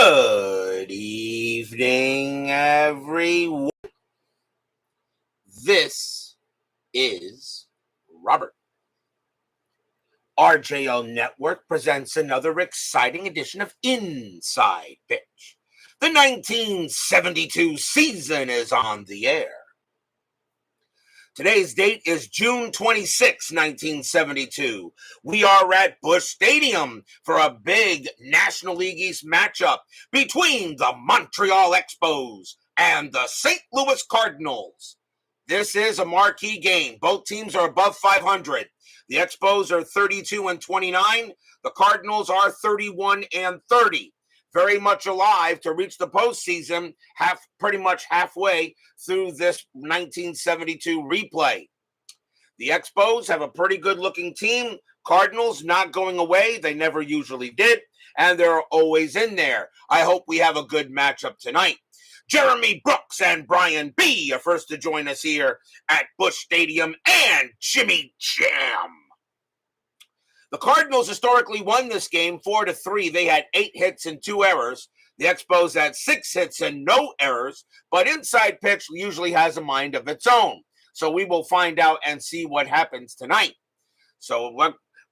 Good evening, everyone. This is Robert. RJO Network presents another exciting edition of Inside Pitch. The 1972 season is on the air. Today's date is June 26, 1972. We are at Busch Stadium for a big National League East matchup between the Montreal Expos and the St. Louis Cardinals. This is a marquee game. Both teams are above 500. The Expos are 32-29. The Cardinals are 31-30. Very much alive to reach the postseason, pretty much halfway through this 1972 replay. The Expos have a pretty good-looking team. Cardinals not going away. They never usually did, and they're always in there. I hope we have a good matchup tonight. Jeremy Brooks and Brian B. are first to join us here at Busch Stadium, and Jimmy Jam. The Cardinals historically won this game 4-3. They had 8 hits and 2 errors. The Expos had 6 hits and no errors, but Inside Pitch usually has a mind of its own. So we will find out and see what happens tonight. So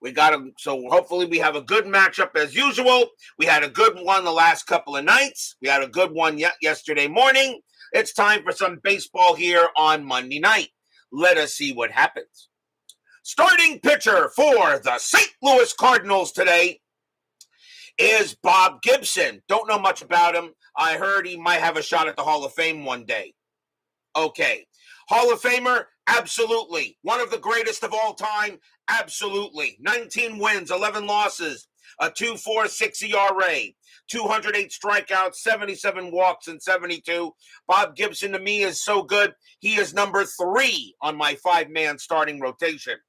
hopefully we have a good matchup as usual. We had a good one the last couple of nights. We had a good one yesterday morning. It's time for some baseball here on Monday night. Let us see what happens. Starting pitcher for the St. Louis Cardinals today is Bob Gibson. Don't know much about him. I heard he might have a shot at the Hall of Fame one day. Okay. Hall of Famer? Absolutely. One of the greatest of all time? Absolutely. 19 wins, 11 losses, a 2.46 ERA, 208 strikeouts, 77 walks, and 72. Bob Gibson to me is so good. He is number 3 on my 5-man starting rotation.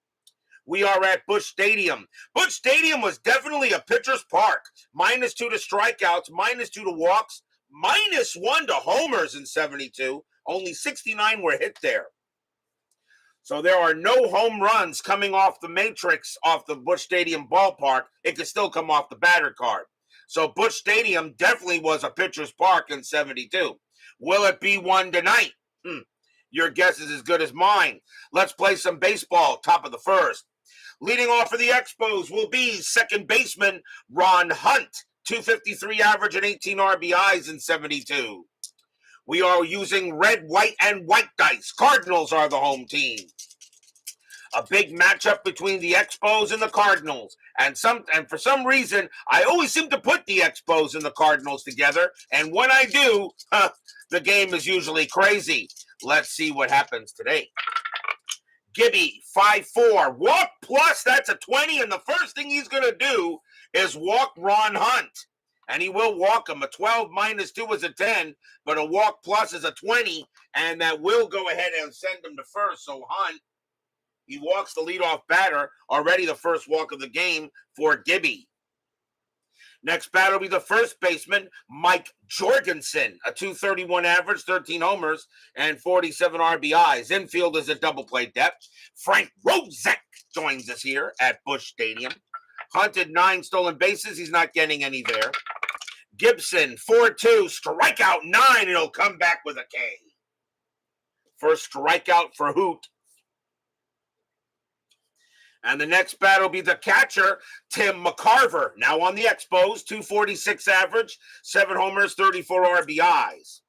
We are at Busch Stadium. Busch Stadium was definitely a pitcher's park. -2 to strikeouts, -2 to walks, -1 to homers in 72. Only 69 were hit there. So there are no home runs coming off the matrix off the Busch Stadium ballpark. It could still come off the batter card. So Busch Stadium definitely was a pitcher's park in 72. Will it be one tonight? Your guess is as good as mine. Let's play some baseball, top of the first. Leading off for the Expos will be second baseman Ron Hunt, 253 average and 18 RBIs in 72. We are using red, white, and white dice. Cardinals are the home team. A big matchup between the Expos and the Cardinals. And for some reason, I always seem to put the Expos and the Cardinals together. And when I do, the game is usually crazy. Let's see what happens today. Gibby, 5-4. Walk plus, that's a 20. And the first thing he's going to do is walk Ron Hunt. And he will walk him. A 12 -2 is a 10, but a walk plus is a 20. And that will go ahead and send him to first. So Hunt, he walks the leadoff batter. Already the first walk of the game for Gibby. Next batter will be the first baseman, Mike Jorgensen, a 231 average, 13 homers, and 47 RBIs. Infield is a double play depth. Frank Rozek joins us here at Busch Stadium. Hunted 9 stolen bases. He's not getting any there. Gibson, 4-2, strikeout 9, and he'll come back with a K. First strikeout for Hoot. And the next batter will be the catcher, Tim McCarver. Now on the Expos, 246 average, 7 homers, 34 RBIs.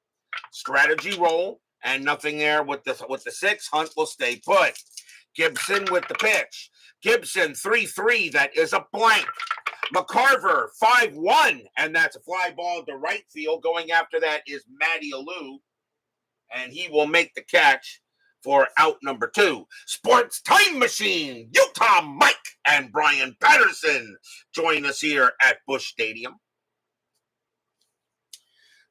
Strategy roll, and nothing there with the 6. Hunt will stay put. Gibson with the pitch. Gibson, 3-3, that is a blank. McCarver, 5-1, and that's a fly ball to right field. Going after that is Matty Alou, and he will make the catch for out number 2. Sports Time Machine, Utah Mike and Brian Patterson join us here at Busch Stadium.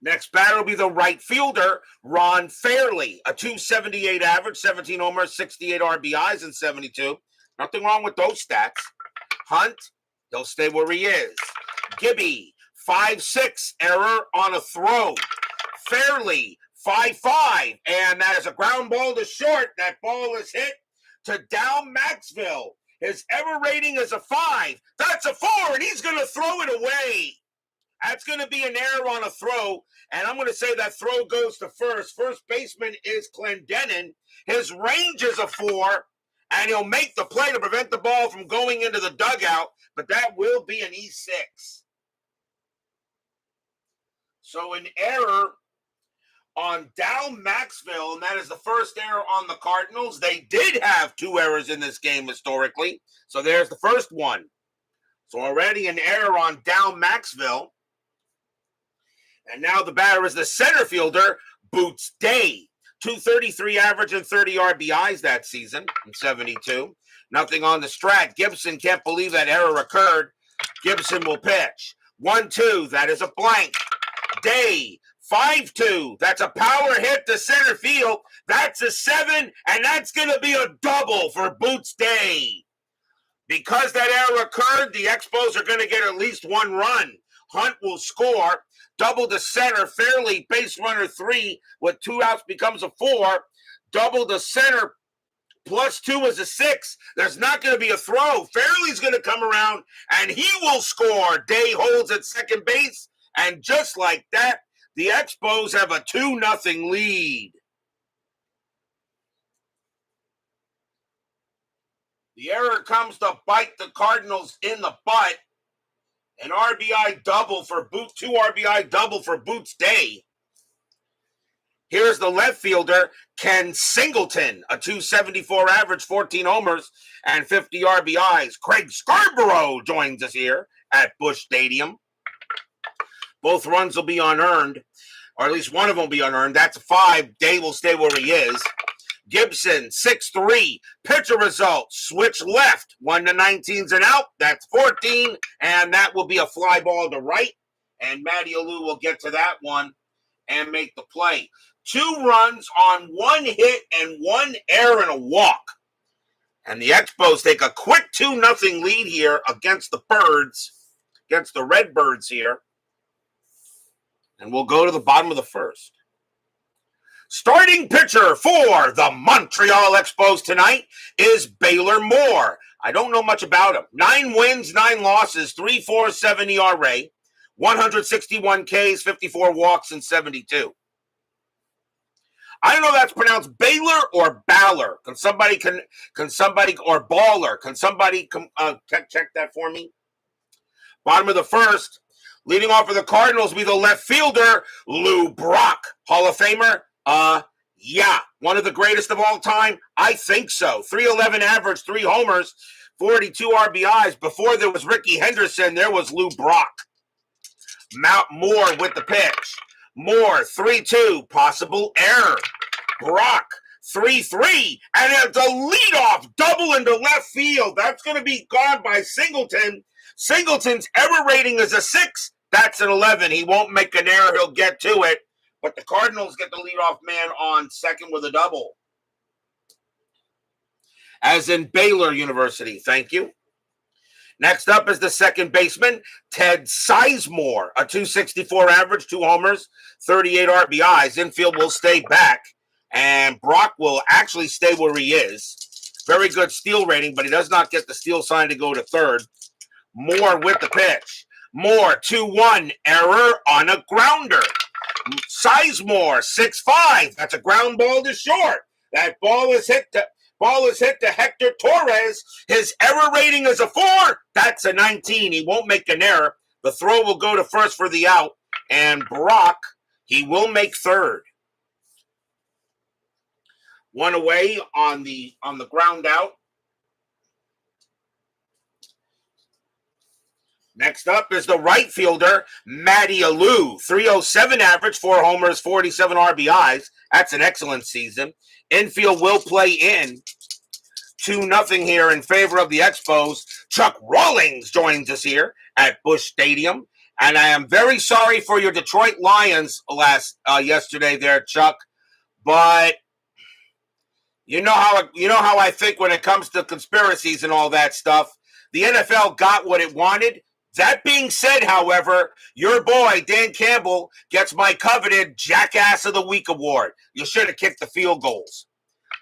Next batter will be the right fielder, Ron Fairley, a 278 average, 17 homers, 68 RBIs in 72. Nothing wrong with those stats. Hunt, he'll stay where he is. Gibby, 5-6, error on a throw. Fairley, 5-5, and that is a ground ball to short. That ball is hit to Dow Maxville. His error rating is a 5. That's a 4, and he's going to throw it away. That's going to be an error on a throw, and I'm going to say that throw goes to first. First baseman is Clendenin. His range is a 4, and he'll make the play to prevent the ball from going into the dugout, but that will be an E6. So an error on Dow Maxville, and that is the first error on the Cardinals. They did have 2 errors in this game historically, so there's the first one. So already an error on Dow Maxville. And now the batter is the center fielder, Boots Day. 233 average and 30 RBIs that season in 72. Nothing on the strat. Gibson can't believe that error occurred. Gibson will pitch. 1-2, that is a blank. Day, 5-2, that's a power hit to center field. That's a 7, and that's going to be a double for Boots Day. Because that error occurred, the Expos are going to get at least 1 run. Hunt will score. Double to center, Fairley, base runner 3, with 2 outs becomes a 4. Double to center, plus 2 is a 6. There's not going to be a throw. Fairley's going to come around, and he will score. Day holds at second base, and just like that, the Expos have a 2-0 lead. The error comes to bite the Cardinals in the butt. An RBI double for 2 RBI double for Boots Day. Here's the left fielder, Ken Singleton, a 274 average, 14 homers, and 50 RBIs. Craig Scarborough joins us here at Busch Stadium. Both runs will be unearned, or at least one of them will be unearned. That's a 5. Day will stay where he is. Gibson, 6-3. Pitcher result, switch left. 1-19's an out. That's 14, and that will be a fly ball to right. And Matty Alou will get to that one and make the play. 2 runs on 1 hit and 1 error and a walk. And the Expos take a quick 2-0 lead here against the Birds, against the Redbirds here. And we'll go to the bottom of the first. Starting pitcher for the Montreal Expos tonight is Balor Moore. I don't know much about him. 9 wins, 9 losses, 3.47 ERA, 161 Ks, 54 walks, and 72. I don't know if that's pronounced Baylor or Balor. Can somebody or Baller? Can somebody check that for me? Bottom of the first, leading off for the Cardinals will be the left fielder, Lou Brock, Hall of Famer. Yeah, one of the greatest of all time? I think so. 311 average, 3 homers, 42 RBIs. Before there was Ricky Henderson, there was Lou Brock. Moore with the pitch. Moore, 3-2, possible error. Brock, 3-3, and it's a leadoff double into left field. That's going to be gone by Singleton. Singleton's error rating is a 6. That's an 11. He won't make an error. He'll get to it. But the Cardinals get the leadoff man on second with a double. As in Baylor University. Thank you. Next up is the second baseman, Ted Sizemore, a 264 average, 2 homers, 38 RBIs. Infield will stay back, and Brock will actually stay where he is. Very good steal rating, but he does not get the steal sign to go to third. Moore with the pitch. Moore, 2-1, error on a grounder. Sizemore, 6-5. That's a ground ball to short. That ball is hit to Hector Torres. His error rating is a 4. That's a 19. He won't make an error. The throw will go to first for the out. And Brock, he will make third. 1 away on the ground out. Next up is the right fielder, Matty Alou. 307 average, 4 homers, 47 RBIs. That's an excellent season. Infield will play in. 2-0 here in favor of the Expos. Chuck Rawlings joins us here at Busch Stadium. And I am very sorry for your Detroit Lions yesterday there, Chuck. But you know how I think when it comes to conspiracies and all that stuff. The NFL got what it wanted. That being said, however, your boy, Dan Campbell, gets my coveted Jackass of the Week award. You should have kicked the field goals.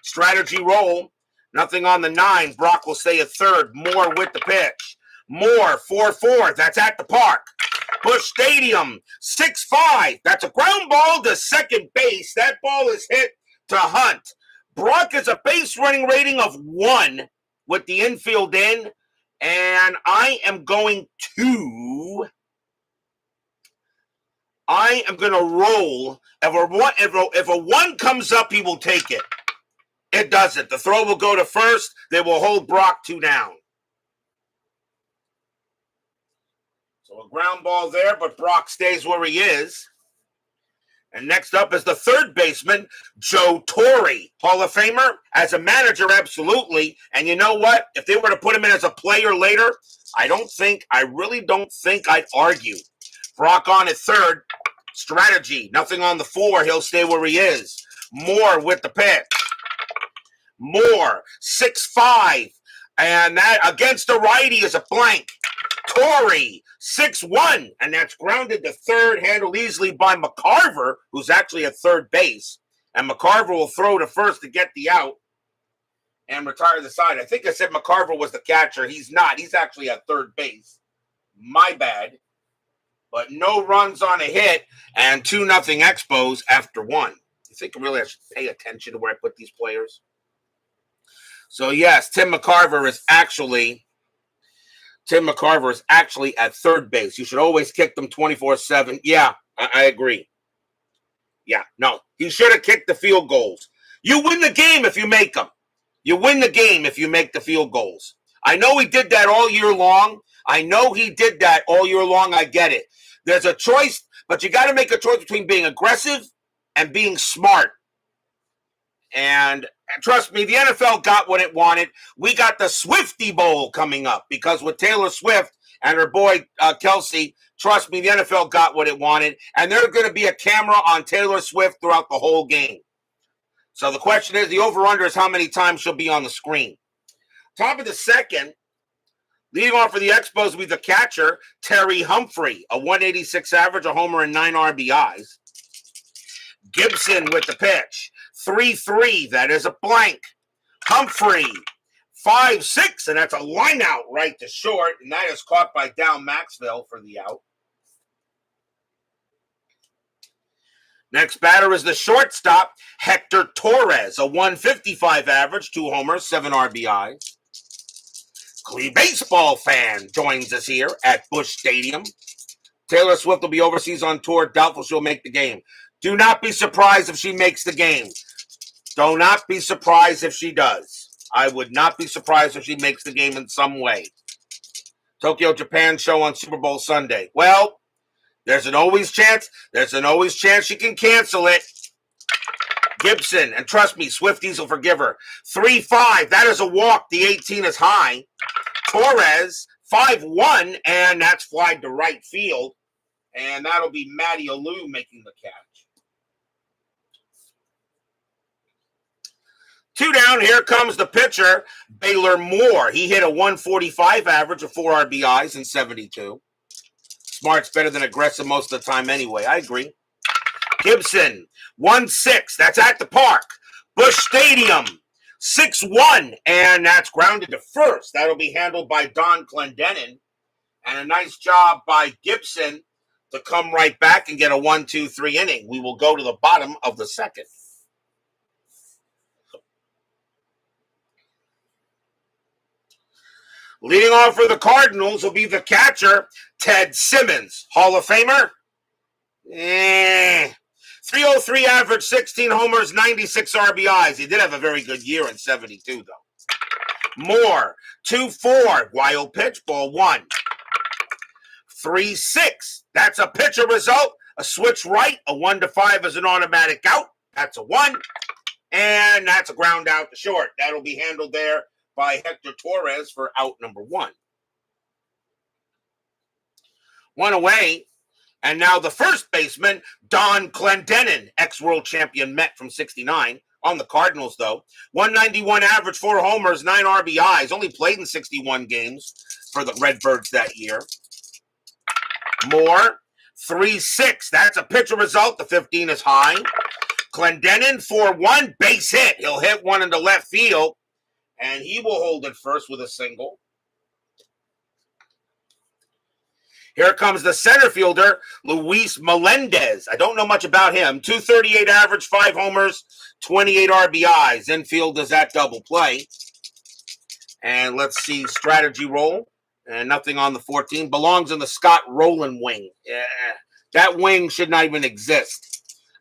Strategy roll. Nothing on the 9. Brock will stay at third. Moore with the pitch. Moore, 4-4. That's at the park. Busch Stadium, 6-5. That's a ground ball to second base. That ball is hit to Hunt. Brock is a base running rating of 1 with the infield in. And I am going to roll. If a 1 comes up, he will take it. It doesn't. The throw will go to first. They will hold Brock 2 down. So a ground ball there, but Brock stays where he is. And next up is the third baseman, Joe Torre. Hall of Famer? As a manager, absolutely. And you know what? If they were to put him in as a player later, I really don't think I'd argue. Brock on at third. Strategy. Nothing on the 4. He'll stay where he is. Moore with the pitch. Moore, 6-5. And that against the righty is a blank. Torre, 6-1. And that's grounded to third, handled easily by McCarver, who's actually at third base. And McCarver will throw to first to get the out and retire the side. I think I said McCarver was the catcher. He's not. He's actually at third base. My bad. But no runs on a hit and 2-0 Expos after 1. You think really I should pay attention to where I put these players? So, yes, Tim McCarver is actually at third base. You should always kick them 24/7. Yeah, I agree. Yeah, no, he should have kicked the field goals. You win the game if you make them. You win the game if you make the field goals. I know he did that all year long. I get it. There's a choice, but you got to make a choice between being aggressive and being smart. And trust me, the NFL got what it wanted. We got the Swifty Bowl coming up because with Taylor Swift and her boy Kelsey, trust me, the NFL got what it wanted. And there's going to be a camera on Taylor Swift throughout the whole game. So the question is, the over-under is how many times she'll be on the screen. Top of the second, leading off for the Expos will be the catcher, Terry Humphrey, a 186 average, a homer, and 9 RBIs. Gibson with the pitch. 3-3, that is a blank. Humphrey, 5-6, and that's a line out right to short, and that is caught by Dow Maxwell for the out. Next batter is the shortstop, Hector Torres, a 155 average, 2 homers, 7 RBIs. Clee baseball fan joins us here at Busch Stadium. Taylor Swift will be overseas on tour, doubtful she'll make the game. Do not be surprised if she makes the game. Do not be surprised if she does. I would not be surprised if she makes the game in some way. Tokyo, Japan show on Super Bowl Sunday. Well, there's an always chance she can cancel it. Gibson, and trust me, Swifties will forgive her. 3-5, that is a walk. The 18 is high. Torres, 5-1, and that's flied to right field. And that'll be Matty Alou making the catch. 2 down, here comes the pitcher, Balor Moore. He hit a 145 average of 4 RBIs in 72. Smart's better than aggressive most of the time anyway. I agree. Gibson, 1-6. That's at the park. Busch Stadium, 6-1. And that's grounded to first. That'll be handled by Don Clendenin. And a nice job by Gibson to come right back and get a 1-2-3 inning. We will go to the bottom of the second. Leading off for the Cardinals will be the catcher, Ted Simmons. Hall of Famer? 303 average, 16 homers, 96 RBIs. He did have a very good year in 72, though. Moore, 2-4. Wild pitch, ball 1. 3-6. That's a pitcher result. A switch right. A 1-5 is an automatic out. That's a 1. And that's a ground out to short. That'll be handled there by Hector Torres for out number 1. 1 away. And now the first baseman, Don Clendenin, ex-world champion Met from 69. On the Cardinals, though. 191 average, 4 homers, 9 RBIs. Only played in 61 games for the Redbirds that year. Moore, 3-6. That's a pitcher result. The 15 is high. Clendenin, 4-1. Base hit. He'll hit one into left field. And he will hold it first with a single. Here comes the center fielder, Luis Melendez. I don't know much about him. 238 average, 5 homers, 28 RBIs. Infield does that double play. And let's see, strategy roll. And nothing on the 14. Belongs in the Scott Rowland wing. Yeah, that wing should not even exist.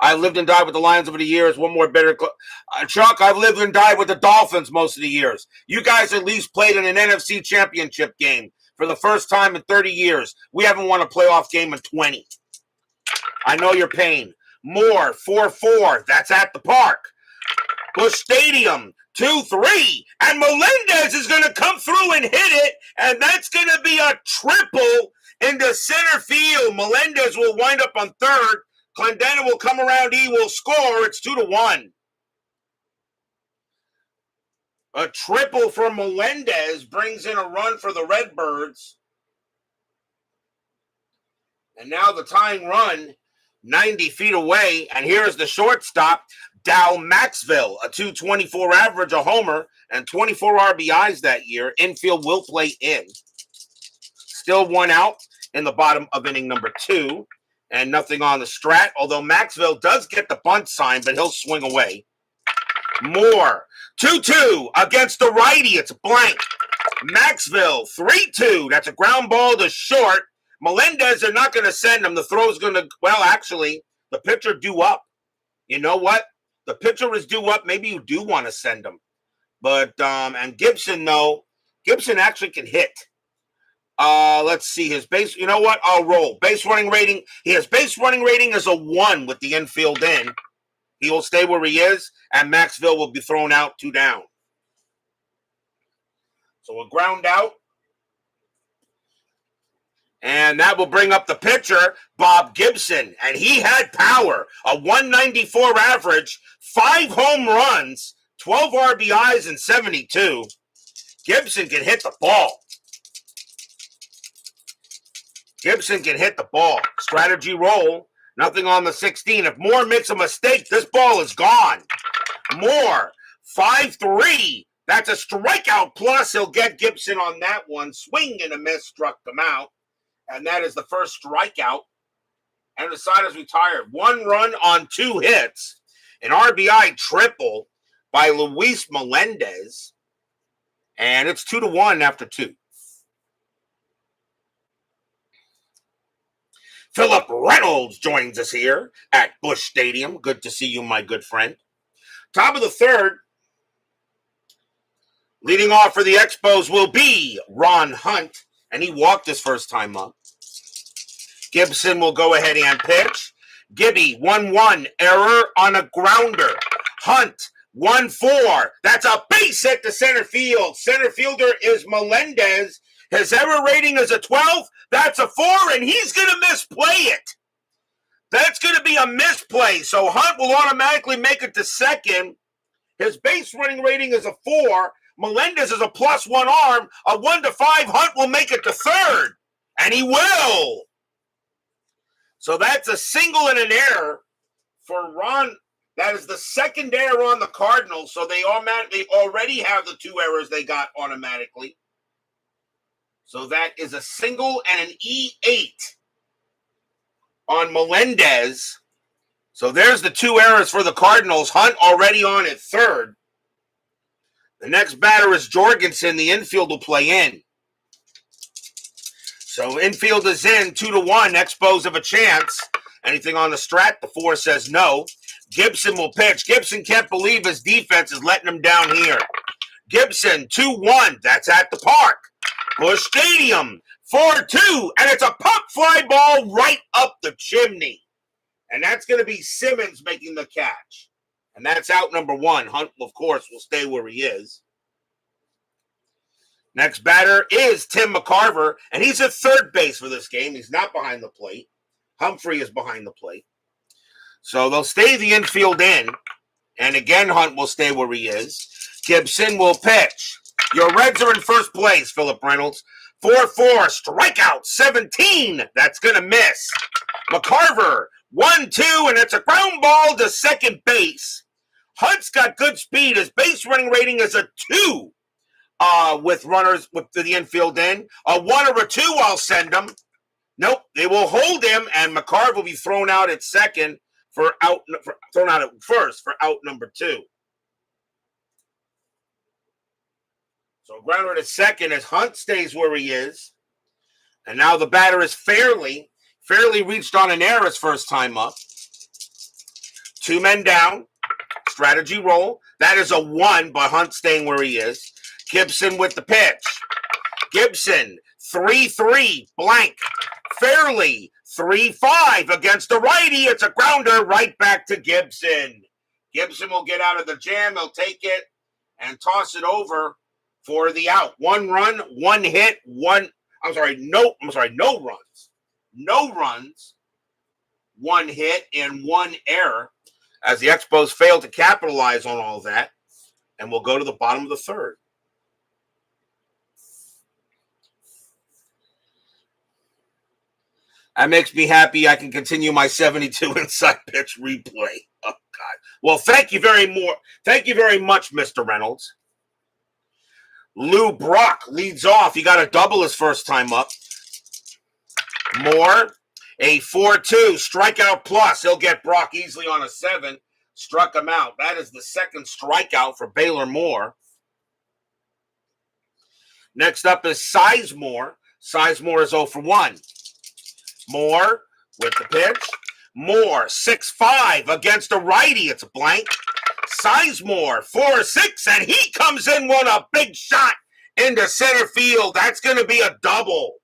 I lived and died with the Lions over the years. One more better. Chuck, I've lived and died with the Dolphins most of the years. You guys at least played in an NFC championship game for the first time in 30 years. We haven't won a playoff game in 20. I know your pain. More, 4-4. That's at the park. Busch Stadium, 2-3. And Melendez is going to come through and hit it. And that's going to be a triple into center field. Melendez will wind up on third. Clendenin will come around. He will score. It's 2-1. A triple from Melendez brings in a run for the Redbirds. And now the tying run, 90 feet away. And here's the shortstop, Dow Maxville, a 224 average, a homer, and 24 RBIs that year. Infield will play in. Still one out in the bottom of inning number 2. And nothing on the strat, although Maxville does get the bunt sign, but he'll swing away. More. 2-2 against the righty. It's blank. Maxville, 3-2. That's a ground ball to short. Melendez, they're not going to send him. The throw's going to, well, actually, the pitcher due up. You know what? The pitcher is due up. Maybe you do want to send him. But, and Gibson, no. Gibson actually can hit. Let's see his base. You know what? I'll roll. Base running rating. His base running rating is a 1 with the infield in. He will stay where he is, and Maxville will be thrown out 2 down. So a ground out. And that will bring up the pitcher, Bob Gibson. And he had power. A 194 average, 5 home runs, 12 RBIs, and 72. Gibson can hit the ball. Gibson can hit the ball. Strategy roll. Nothing on the 16. If Moore makes a mistake, this ball is gone. Moore, 5-3. That's a strikeout plus. He'll get Gibson on that one. Swing and a miss, struck them out. And that is the first strikeout. And the side is retired. 1 run on 2 hits. An RBI triple by Luis Melendez. And it's 2-1 after 2. Philip Reynolds joins us here at Busch Stadium. Good to see you, my good friend. Top of the 3rd. Leading off for the Expos will be Ron Hunt, and he walked his first time up. Gibson will go ahead and pitch. Gibby, 1-1, error on a grounder. Hunt, 1-4. That's a base hit to center field. Center fielder is Melendez. His error rating is a 12. That's a 4, and he's going to misplay it. That's going to be a misplay. So Hunt will automatically make it to second. His base running rating is a 4. Melendez is a +1 arm. A 1-5. Hunt will make it to third, and he will. So that's a single and an error for Ron. That is the second error on the Cardinals. So they already have the 2 errors they got automatically. So that is a single and an E8 on Melendez. So there's the 2 errors for the Cardinals. Hunt already on at third. The next batter is Jorgensen. The infield will play in. So infield is in, 2-1. Expos have a chance. Anything on the strat? The 4 says no. Gibson will pitch. Gibson can't believe his defense is letting him down here. Gibson, 2-1. That's at the park. Busch Stadium, 4-2, and it's a pop fly ball right up the chimney. And that's going to be Simmons making the catch. And that's out number 1. Hunt, of course, will stay where he is. Next batter is Tim McCarver, and he's at third base for this game. He's not behind the plate. Humphrey is behind the plate. So they'll stay the infield in, and again, Hunt will stay where he is. Gibson will pitch. Your Reds are in first place, Philip Reynolds. 4-4, strikeout, 17. That's going to miss. McCarver, 1-2, and it's a ground ball to second base. Hunt's got good speed. His base running rating is a 2 with runners with the infield in. A 1 or a 2, I'll send him. Nope, they will hold him, and McCarver will be thrown out at second thrown out at first for out number 2. So grounder at second as Hunt stays where he is. And now the batter is Fairley. Fairley reached on an error his first time up. 2 men down. Strategy roll. That is a 1, but Hunt staying where he is. Gibson with the pitch. Gibson, 3-3, blank. Fairley, 3-5 against the righty. It's a grounder right back to Gibson. Gibson will get out of the jam. He'll take it and toss it over for the out. 1 run, 1 hit, no runs. No runs, 1 hit, and 1 error as the Expos failed to capitalize on all that. And we'll go to the bottom of the 3rd. That makes me happy I can continue my 72 inside pitch replay. Oh, God. Well, thank you very much, Mr. Reynolds. Lou Brock leads off. He got a double his first time up. Moore, a 4-2 strikeout plus. He'll get Brock easily on a 7. Struck him out. That is the 2nd strikeout for Balor Moore. Next up is Sizemore. Sizemore is 0 for 1. Moore with the pitch. Moore, 6-5 against a righty. It's a blank. Sizemore, 4-6, and he comes in with a big shot into center field. That's going to be a double.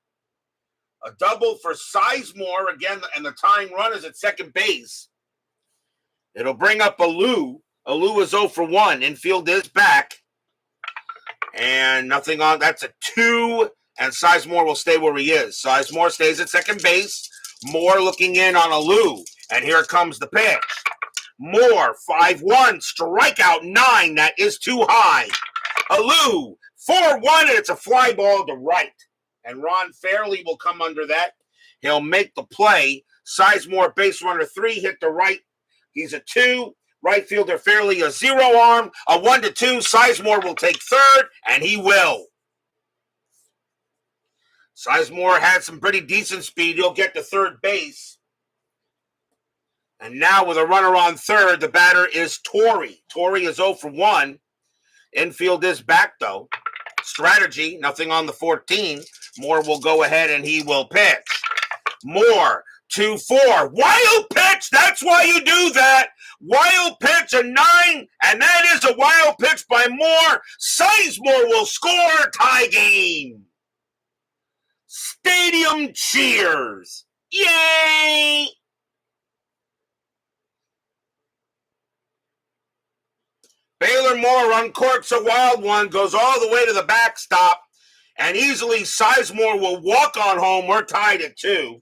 A double for Sizemore again, and the tying run is at second base. It'll bring up Alou. Alou is 0 for 1. Infield is back. And nothing on. That's a 2. And Sizemore will stay where he is. Sizemore stays at second base. Moore looking in on Alou. And here comes the pitch. Moore, 5-1. Strikeout 9. That is too high. Alou, 4-1. And it's a fly ball to right. And Ron Fairley will come under that. He'll make the play. Sizemore, base runner 3, hit the right. He's a 2. Right fielder Fairley, a 0 arm. A 1-2. Sizemore will take third, and he will. Sizemore had some pretty decent speed. He'll get to third base. And now with a runner on third, the batter is Torrey. Torrey is 0 for 1. Infield is back, though. Strategy, nothing on the 14. Moore will go ahead and he will pitch. Moore, 2-4. Wild pitch! That's why you do that! Wild pitch, a 9, and that is a wild pitch by Moore. Sizemore will score. Tie game. Stadium cheers. Yay! Balor Moore uncorks a wild one, goes all the way to the backstop, and easily Sizemore will walk on home. We're tied at 2.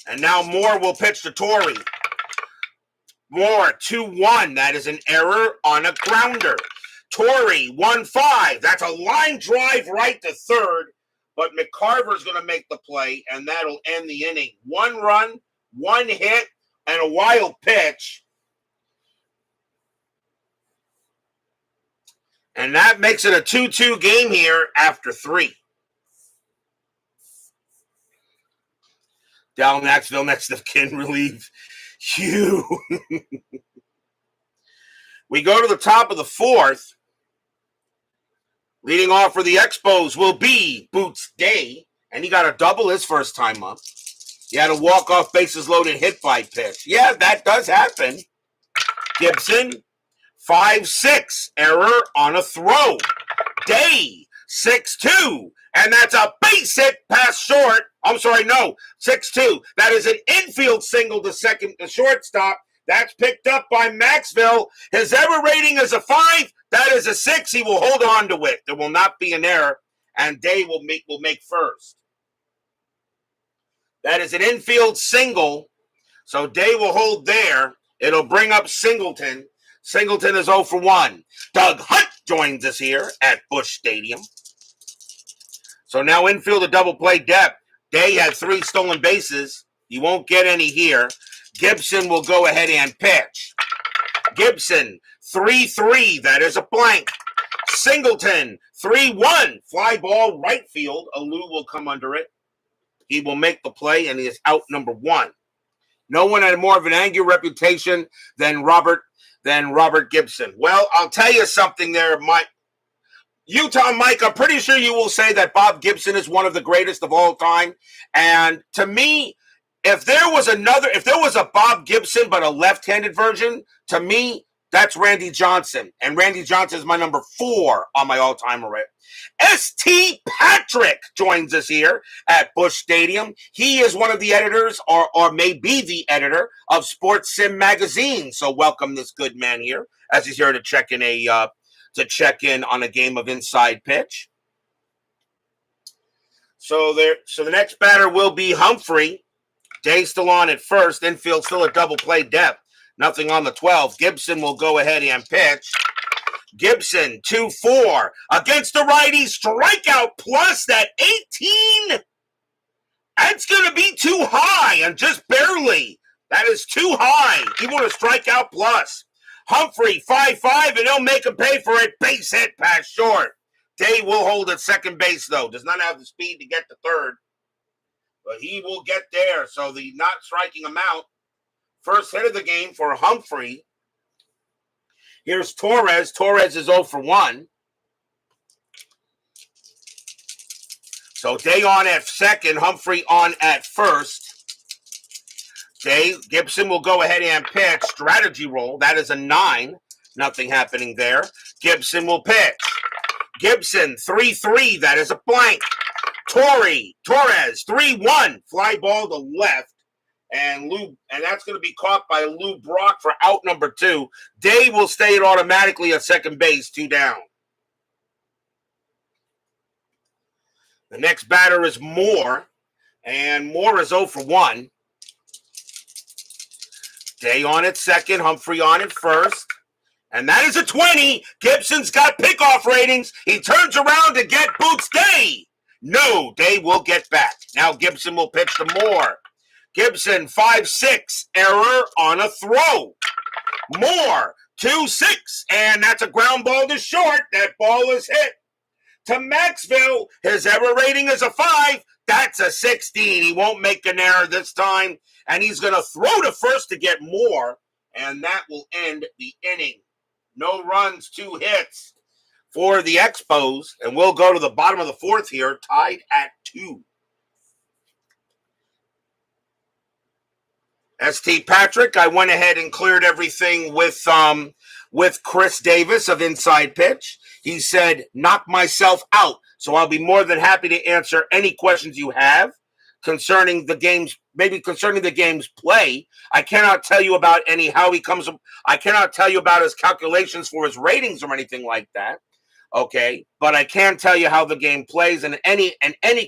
And now Moore will pitch to Torrey. Moore, 2-1. That is an error on a grounder. Torrey, 1-5. That's a line drive right to third, but McCarver's going to make the play, and that'll end the inning. 1 run, 1 hit, and a wild pitch. And that makes it a 2-2 game here after 3. Down Maxville next to Ken relief. Hugh. We go to the top of the 4th. Leading off for the Expos will be Boots Day. And he got a double his first time up. He had a walk-off bases loaded hit by pitch. Yeah, that does happen. Gibson, 5-6. Error on a throw. Day, 6-2. And that's a base hit past short. I'm sorry, no, 6-2. That is an infield single to second, the shortstop. That's picked up by Maxville. His error rating is a 5. That is a 6. He will hold on to it. There will not be an error, and Day will make first. That is an infield single, so Day will hold there. It'll bring up Singleton. Singleton is 0 for 1. Doug Hunt joins us here at Busch Stadium. So now infield a double play depth. Day had 3 stolen bases. You won't get any here. Gibson will go ahead and pitch. Gibson, 3-3. That is a blank. Singleton, 3-1. Fly ball right field. Alou will come under it. He will make the play, and he is out number 1. No one had more of an angry reputation than Robert Gibson. Well, I'll tell you something there, Mike. Utah Mike, I'm pretty sure you will say that Bob Gibson is one of the greatest of all time. And to me, if there was a Bob Gibson but a left-handed version, to me, that's Randy Johnson. And Randy Johnson is my number 4 on my all-time array. ST Patrick joins us here at Busch Stadium. He is one of the editors, or may be the editor, of Sports Sim magazine. So welcome this good man here, as he's here to check in on a game of Inside Pitch. So the next batter will be Humphrey. Day still on at first. Infield still a double play depth. Nothing on the 12. Gibson will go ahead and pitch. Gibson, 2-4. Against the righty, strikeout plus that 18. That's going to be too high, and just barely. That is too high, even with a strikeout plus. Humphrey, 5-5, and he'll make him pay for it. Base hit, pass short. Day will hold at second base, though. Does not have the speed to get to third. But he will get there, so the not striking him out. First hit of the game for Humphrey. Here's Torres. Torres is 0 for 1. So Day on at second, Humphrey on at first. Gibson will go ahead and pitch. Strategy roll. That is a 9. Nothing happening there. Gibson will pitch. Gibson, 3-3. That is a blank. Torres, 3-1. Fly ball to left. And that's going to be caught by Lou Brock for out number 2. Day will stay it automatically at second base, 2 down. The next batter is Moore. And Moore is 0 for 1. Day on at second, Humphrey on at first. And that is a 20. Gibson's got pickoff ratings. He turns around to get Boots. Day. No, Day will get back. Now Gibson will pitch to Moore. Gibson, 5-6. Error on a throw. Moore, 2-6. And that's a ground ball to short. That ball is hit. To Maxville, his error rating is a 5. That's a 16. He won't make an error this time. And he's going to throw to first to get Moore. And that will end the inning. No runs, 2 hits for the Expos. And we'll go to the bottom of the 4th here, tied at 2. ST Patrick, I went ahead and cleared everything with Chris Davis of Inside Pitch. He said, knock myself out. So I'll be more than happy to answer any questions you have concerning the game's, maybe concerning the game's play. I cannot tell you about I cannot tell you about his calculations for his ratings or anything like that. Okay. But I can tell you how the game plays and any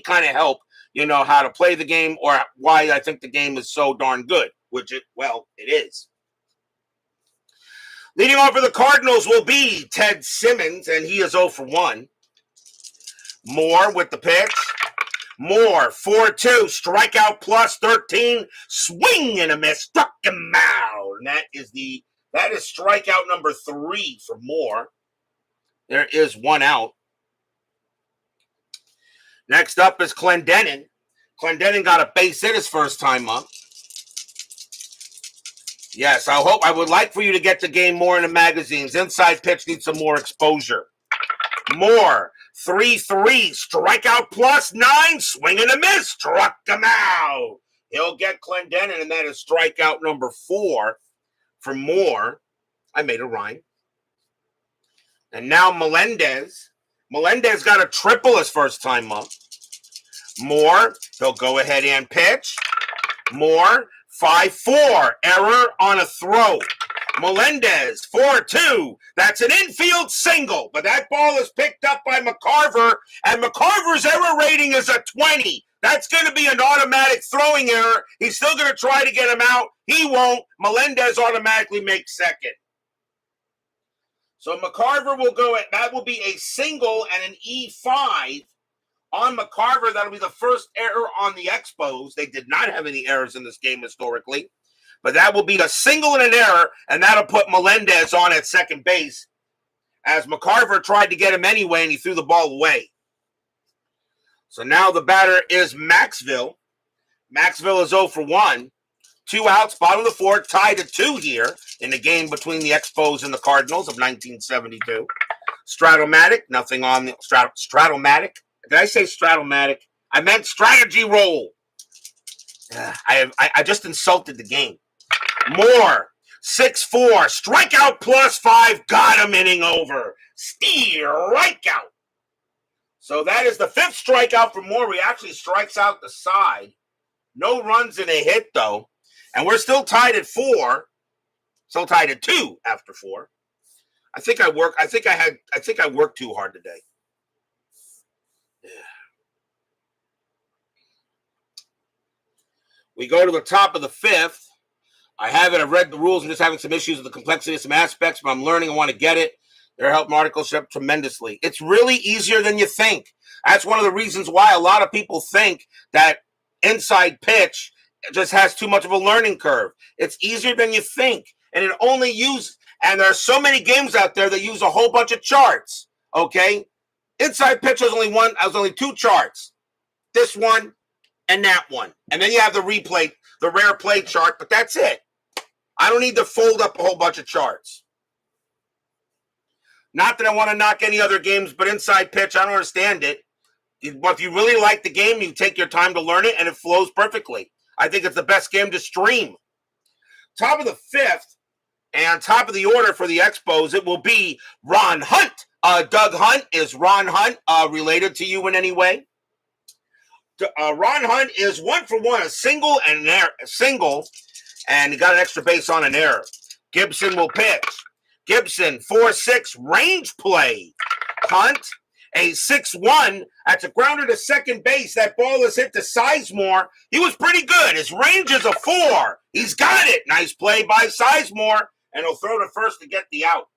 kind of help, how to play the game or why I think the game is so darn good, it is. Leading off for the Cardinals will be Ted Simmons, and he is 0 for 1. Moore with the pitch. Moore, 4-2, strikeout plus 13, swing and a miss, struck him out. And that is strikeout number 3 for Moore. There is 1 out. Next up is Clendenin. Clendenin got a base hit his first time up. Yes, I would like for you to get the game more in the magazines. Inside Pitch needs some more exposure. Moore, 3-3, strikeout plus 9, swing and a miss, struck him out. He'll get Clendenin, and that is strikeout number 4 for Moore. I made a rhyme. And now Melendez. Melendez got a triple his first time up. Moore, he'll go ahead and pitch. Moore, 5-4, error on a throw. Melendez, 4-2. That's an infield single, but that ball is picked up by McCarver, and McCarver's error rating is a 20. That's going to be an automatic throwing error. He's still going to try to get him out. He won't. Melendez automatically makes second. So McCarver will go that will be a single and an E5 on McCarver. That'll be the first error on the Expos. They did not have any errors in this game historically. But that will be a single and an error, and that'll put Melendez on at second base as McCarver tried to get him anyway, and he threw the ball away. So now the batter is Maxville. Maxville is 0 for 1. 2 outs, bottom of the fourth, tied at 2 here in the game between the Expos and the Cardinals of 1972. Stratomatic, nothing on the Stratomatic. Did I say Stratomatic? I meant strategy roll. I just insulted the game. Moore, 6-4, strikeout plus 5, got him, inning over. Strikeout. So that is the 5th strikeout for Moore. He actually strikes out the side. No runs and a hit, though. And we're still tied at 4. Still tied at 2 after 4. I think I worked too hard today. We go to the top of the 5th. I've read the rules. I'm just having some issues with the complexity of some aspects, but I'm learning. I want to get it. Their help articles up tremendously. It's really easier than you think. That's one of the reasons why a lot of people think that inside pitch just has too much of a learning curve. It's easier than you think. And and there are so many games out there that use a whole bunch of charts. Okay? Inside pitch has only 2 charts. This one and that one. And then you have the replay, the rare play chart, but that's it. I don't need to fold up a whole bunch of charts. Not that I want to knock any other games, but inside pitch, I don't understand it. But if you really like the game, you take your time to learn it, and it flows perfectly. I think it's the best game to stream. Top of the 5th, and top of the order for the Expos, it will be Ron Hunt. Doug Hunt. Is Ron Hunt related to you in any way? Ron Hunt is 1 for 1, a single, and he got an extra base on an error. Gibson will pitch. Gibson, 4-6, range play. Hunt, a 6-1. That's a grounder to second base. That ball is hit to Sizemore. He was pretty good. His range is a 4. He's got it. Nice play by Sizemore, and he'll throw to first to get the out.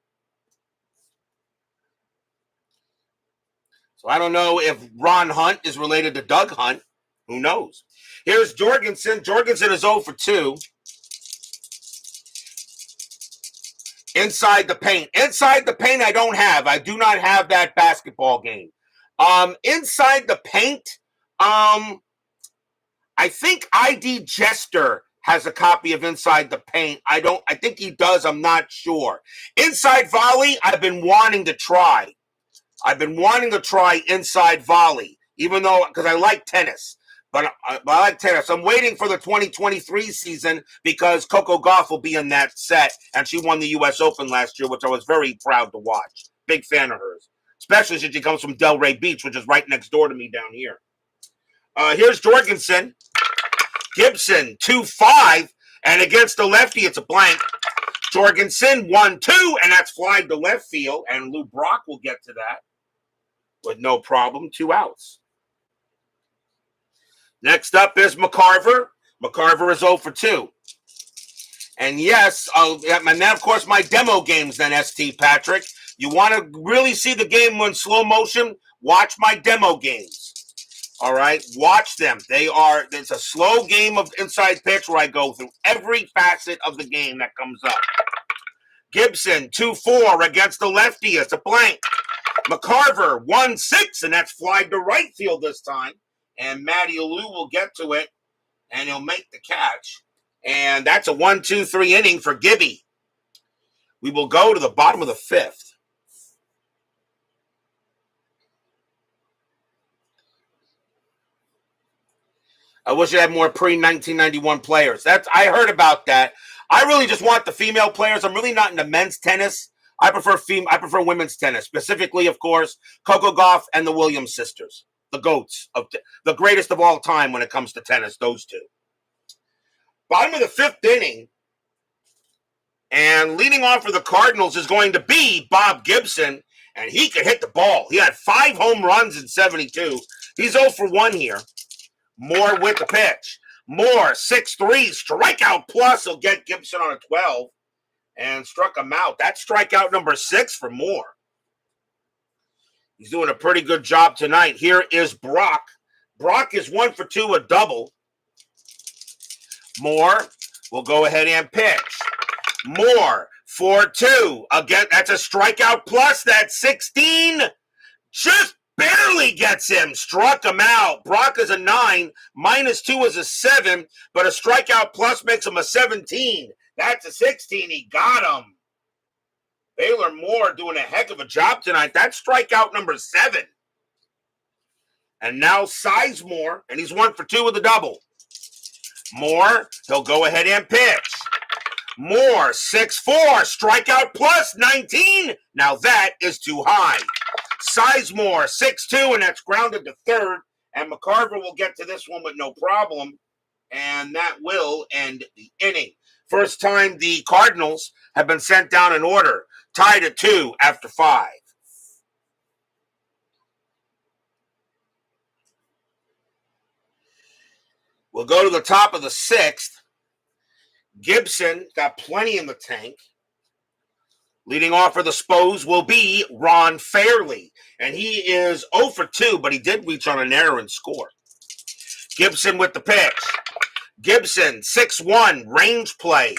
So I don't know if Ron Hunt is related to Doug Hunt. Who knows? Here's Jorgensen. Jorgensen is 0 for 2. Inside the paint. Inside the paint I don't have. I do not have that basketball game. Inside the paint, I think ID Jester has a copy of Inside the Paint. I think he does. I'm not sure. Inside Volley, I've been wanting to try. Inside Volley, even though, because I like tennis. But I like tennis. I'm waiting for the 2023 season because Coco Gauff will be in that set, and she won the U.S. Open last year, which I was very proud to watch. Big fan of hers, especially since she comes from Delray Beach, which is right next door to me down here. Here's Jorgensen. Gibson, 2-5, and against the lefty, it's a blank. Jorgensen, 1-2, and that's flied to left field, and Lou Brock will get to that with no problem. 2 outs. Next up is McCarver. McCarver is 0 for 2. And yes, and then, of course, my demo games then, ST Patrick. You want to really see the game in slow motion? Watch my demo games. All right? Watch them. It's a slow game of inside pitch where I go through every facet of the game that comes up. Gibson, 2-4 against the lefty. It's a blank. McCarver, 1-6, and that's flied to right field this time. And Matty Alou will get to it, and he'll make the catch. And that's a 1-2-3 inning for Gibby. We will go to the bottom of the 5th. I wish I had more pre-1991 players. I heard about that. I really just want the female players. I'm really not into men's tennis. I prefer women's tennis, specifically, of course, Coco Gauff and the Williams sisters. The GOATs, the greatest of all time when it comes to tennis, those two. Bottom of the 5th inning, and leading off for the Cardinals is going to be Bob Gibson, and he can hit the ball. He had 5 home runs in 72. He's 0 for 1 here. Moore with the pitch. Moore, 6-3, strikeout plus. He'll get Gibson on a 12, and struck him out. That's strikeout number 6 for Moore. He's doing a pretty good job tonight. Here is Brock. Brock is 1 for 2, a double. Moore will go ahead and pitch. Moore, 4-2. Again, that's a strikeout plus. That's 16. Just barely Day gets him, struck him out. Brock is a 9, -2 is a 7, but a strikeout plus makes him a 17. That's a 16. He got him. Balor Moore doing a heck of a job tonight. That's strikeout number 7. And now Sizemore, and he's 1 for 2 with a double. Moore, he'll go ahead and pitch. Moore, 6-4, strikeout plus 19. Now that is too high. Sizemore, 6-2, and that's grounded to third. And McCarver will get to this one with no problem. And that will end the inning. First time the Cardinals have been sent down in order. Tied at 2 after 5. We'll go to the top of the 6th. Gibson got plenty in the tank. Leading off for the Expos will be Ron Fairley. And he is 0 for 2, but he did reach on an error and score. Gibson with the pitch. Gibson, 6-1, range play.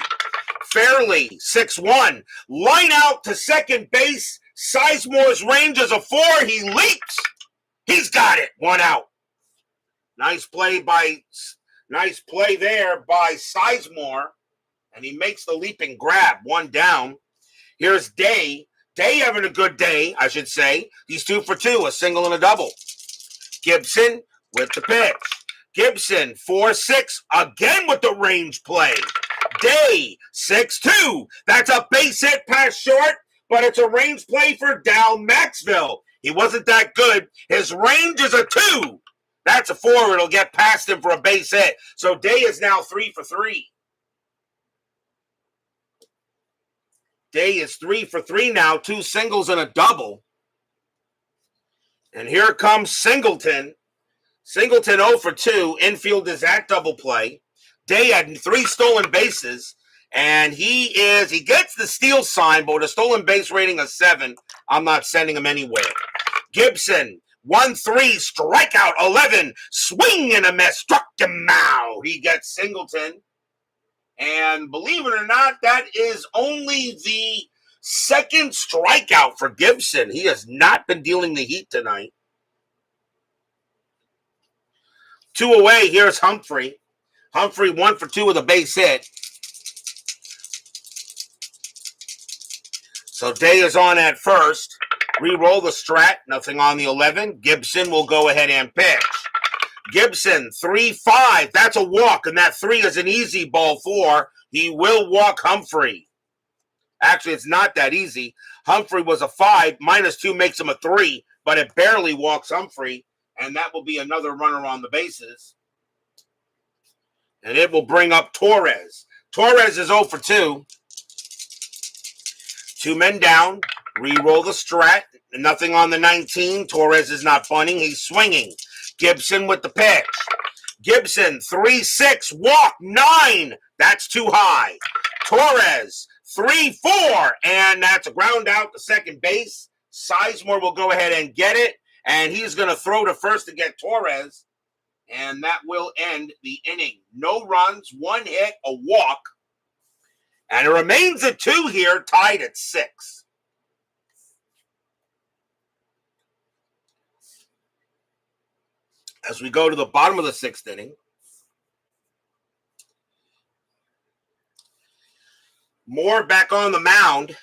Fairley, 6-1. Line out to second base. Sizemore's range is a 4. He leaps. He's got it. 1 out. Nice play there by Sizemore. And he makes the leaping grab. 1 down. Here's Day. Day having a good day, I should say. He's 2 for 2, a single and a double. Gibson with the pitch. Gibson, 4-6, again with the range play. Day, 6-2. That's a base hit past short, but it's a range play for Dal Maxville. He wasn't that good. His range is a 2. That's a 4. It'll get past him for a base hit. So Day is now 3 for 3. Day is 3 for 3 now, 2 singles and a double. And here comes Singleton. Singleton 0 for 2. Infield is at double play. Day had 3 stolen bases. And he gets the steal sign, but with a stolen base rating of 7, I'm not sending him anywhere. Gibson, 1-3, strikeout 11. Swing and a miss, struck him out. He gets Singleton. And believe it or not, that is only the second strikeout for Gibson. He has not been dealing the heat tonight. 2 away, here's Humphrey. Humphrey 1 for 2 with a base hit. So Day is on at first. Re-roll the strat, nothing on the 11. Gibson will go ahead and pitch. Gibson, 3-5. That's a walk, and that 3 is an easy ball 4. He will walk Humphrey. Actually, it's not that easy. Humphrey was a 5. -2 makes him a 3, but it barely walks Humphrey, and that will be another runner on the bases. And it will bring up Torres. Torres is 0 for 2. 2 men down. Re-roll the strat. Nothing on the 19. Torres is not bunting. He's swinging. Gibson with the pitch. Gibson, 3-6, walk, 9. That's too high. Torres, 3-4, and that's a ground out to second base. Sizemore will go ahead and get it, and he's going to throw to first to get Torres, and that will end the inning. No runs, 1 hit, a walk, and it remains at 2 here, tied at 6. As we go to the bottom of the 6th inning, Moore back on the mound,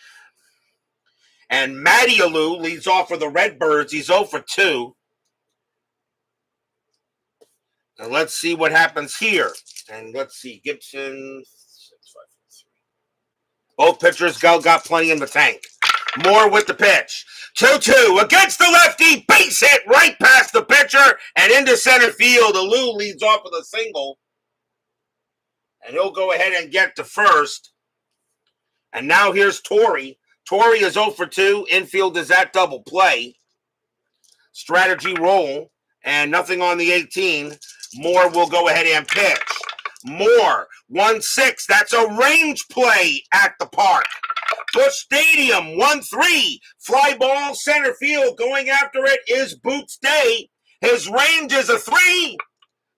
and Matty Alou leads off for the Redbirds. He's 0 for 2. Now let's see what happens here. And let's see, Gibson, 6, 5, 4, 3. Both pitchers got plenty in the tank. Moore with the pitch. 2-2 against the lefty. Base hit right past the pitcher and into center field. Alou leads off with a single. And he'll go ahead and get to first. And now here's Torrey. Torrey is 0 for 2. Infield is at double play. Strategy roll. And nothing on the 18. Moore will go ahead and pitch. Moore, 1-6. That's a range play at the park. Busch Stadium, 1-3. Fly ball, center field. Going after it is Boots Day. His range is a 3.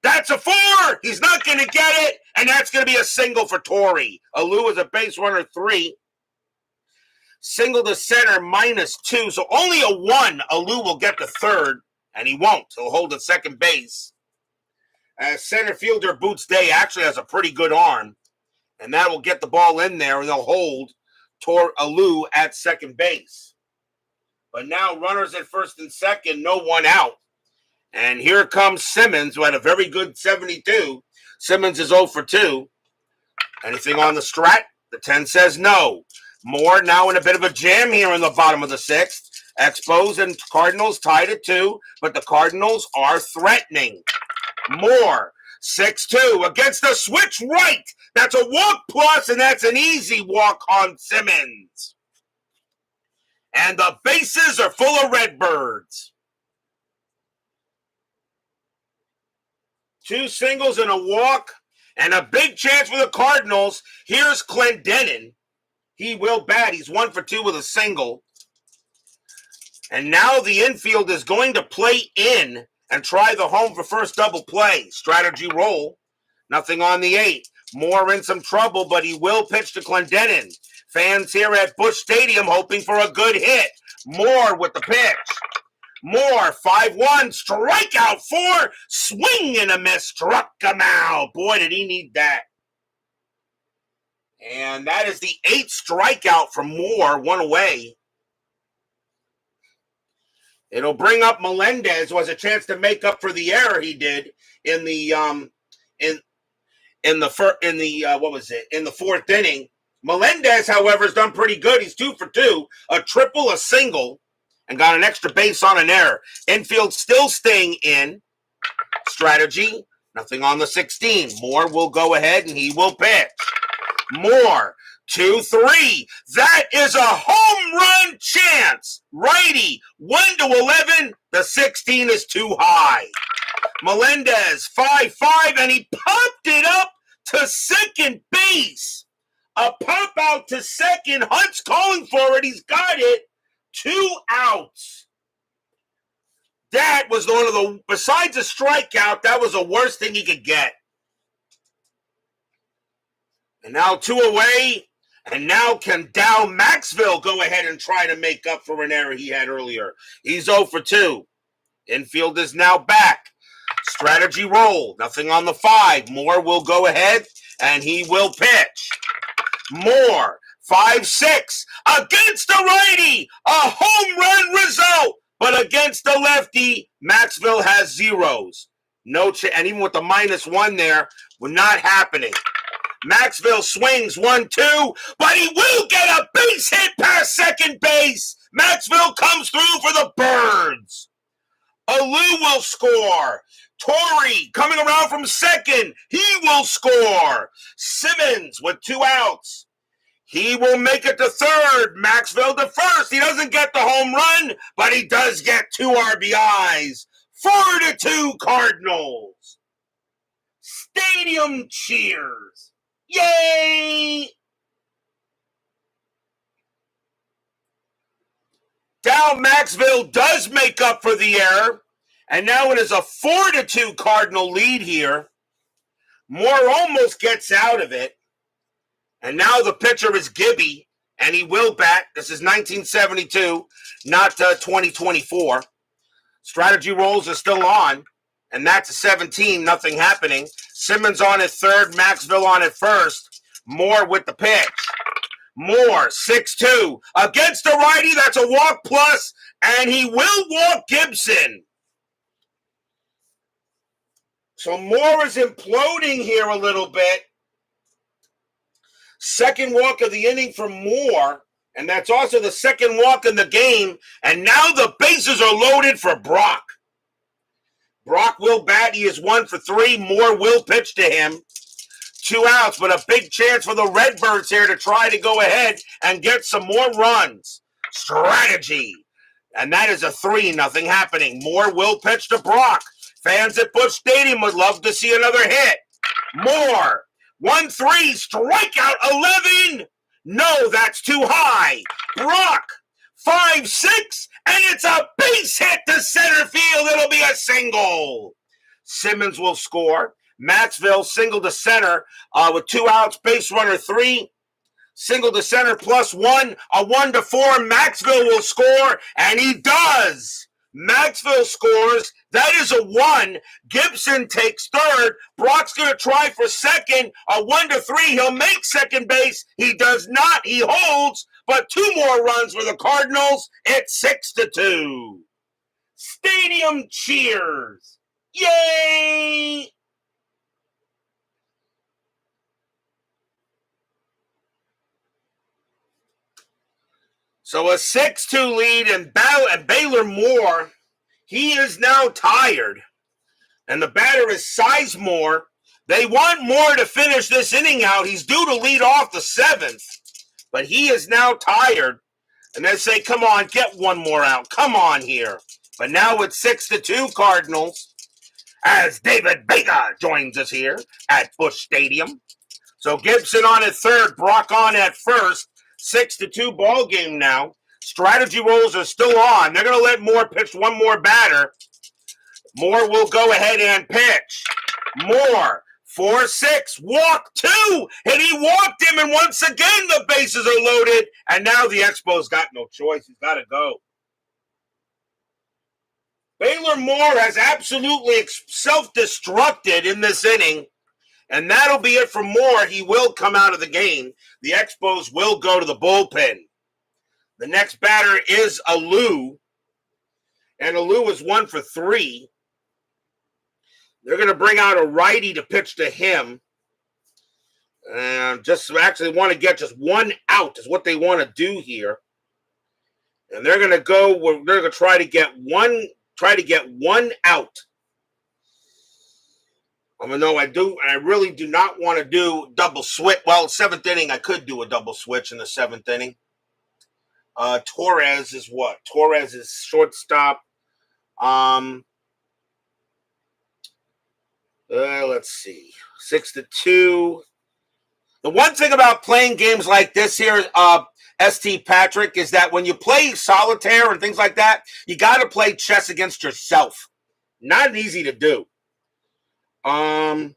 That's a 4. He's not going to get it. And that's going to be a single for Torrey. Alou is a base runner 3. Single to center, -2. So only a 1. Alou will get the third. And he won't. He'll hold at second base. As center fielder Boots Day actually has a pretty good arm. And that will get the ball in there, and they'll hold Tor Alu at second base. But now runners at first and second, no one out. And here comes Simmons, who had a very good 72. Simmons is 0 for 2. Anything on the strat? The 10 says no. Moore now in a bit of a jam here in the bottom of the sixth. Expos and Cardinals tied at 2, but the Cardinals are threatening. Moore, 6-2 against the switch right. That's a walk plus, and that's an easy walk on Simmons. And the bases are full of Redbirds. 2 singles and a walk, and a big chance for the Cardinals. Here's Clendenin. He will bat. He's 1 for 2 with a single. And now the infield is going to play in and try the home for first double play. Strategy roll. Nothing on the 8. Moore in some trouble, but he will pitch to Clendenin. Fans here at Busch Stadium hoping for a good hit. Moore with the pitch. Moore, 5-1, strikeout 4, swing and a miss, struck him out. Boy, did he need that. And that is the 8th strikeout from Moore, 1 away. It'll bring up Melendez, who has a chance to make up for the error he did in the in the 4th inning. Melendez, however, has done pretty good. He's 2 for 2, a triple, a single, and got an extra base on an error. Infield still staying in. Strategy, nothing on the 16. Moore will go ahead and he will pitch. Moore, 2-3. That is a home run chance. Righty, 1-11. The 16 is too high. Melendez, 5-5, and he popped it up to second base. A pop out to second. Hunt's calling for it. He's got it. 2 outs. That was one of the, besides a strikeout, that was the worst thing he could get. And now 2 away. And now can Dow Maxville go ahead and try to make up for an error he had earlier? He's 0 for 2. Infield is now back. Strategy roll. Nothing on the 5. Moore will go ahead and he will pitch. Moore, 5-6 against the righty. A home run result. But against the lefty, Maxville has zeros. No and even with the -1 there, we're not happening. Maxville swings 1-2, but he will get a base hit past second base. Maxville comes through for the Birds. Alu will score. Torrey coming around from second. He will score. Simmons with 2 outs. He will make it to third. Maxville to first. He doesn't get the home run, but he does get 2 RBIs. 4-2 Cardinals. Stadium cheers. Yay! Dow Maxville does make up for the error, and now it is a 4-2 Cardinal lead here. Moore almost gets out of it, and now the pitcher is Gibby, and he will bat. This is 1972, not 2024. Strategy rolls are still on, and that's a 17, nothing happening. Simmons on at third, Maxville on at first. Moore with the pitch. Moore, 6-2. Against the righty, that's a walk plus, and he will walk Gibson. So Moore is imploding here a little bit. Second walk of the inning from Moore, and that's also the second walk in the game, and now the bases are loaded for Brock. Brock will bat. He is 1 for 3. Moore will pitch to him. 2 outs, but a big chance for the Redbirds here to try to go ahead and get some more runs. Strategy. And that is a 3, nothing happening. Moore will pitch to Brock. Fans at Busch Stadium would love to see another hit. Moore, 1-3, strikeout 11. No, that's too high. Brock, 5-6, and it's a base hit to center field. It'll be a single. Simmons will score. Maxville single to center with 2 outs, base runner 3. Single to center +1, a 1-4. Maxville will score, and he does. Maxville scores. That is a 1. Gibson takes third. Brock's going to try for second. A 1-3. He'll make second base. He does not. He holds. But 2 more runs for the Cardinals. It's 6-2. Stadium cheers. Yay! So a 6-2 lead, and Balor Moore, he is now tired. And the batter is Sizemore. They want Moore to finish this inning out. He's due to lead off the 7th. But he is now tired. And they say, come on, get one more out. Come on here. But now it's 6-2 Cardinals. As David Vega joins us here at Busch Stadium. So Gibson on at third, Brock on at first. 6-2 ball game now. Strategy rolls are still on. They're going to let Moore pitch one more batter. Moore will go ahead and pitch. Moore, 4-6, walk 2, and he walked him, and once again the bases are loaded, and now the Expos got no choice. He's got to go. Balor Moore has absolutely self-destructed in this inning. And that'll be it for Moore. He will come out of the game. The Expos will go to the bullpen. The next batter is Alou. And Alou is 1 for 3. They're going to bring out a righty to pitch to him. And just actually want to get just 1 out is what they want to do here. And they're going to go, they're going to try to get one out. No, I really do not want to do double switch. Well, 7th inning, I could do a double switch in the 7th inning. Torres is what? Torres is shortstop. Let's see. 6-2. The one thing about playing games like this here, ST Patrick, is that when you play solitaire and things like that, you got to play chess against yourself. Not easy to do. I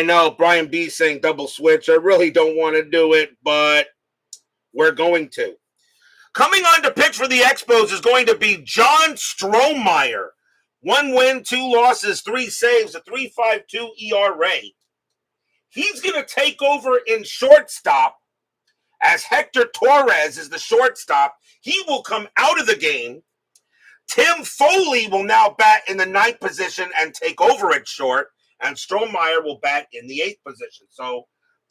know Brian B saying double switch. I really don't want to do it, but we're going to. Coming on to pitch for the Expos is going to be John Strohmeyer. 1 win, 2 losses, 3 saves, a 3.52 ERA. He's going to take over in shortstop as Hector Torres is the shortstop. He will come out of the game. Tim Foley will now bat in the 9th position and take over at short. And Strohmeyer will bat in the 8th position. So,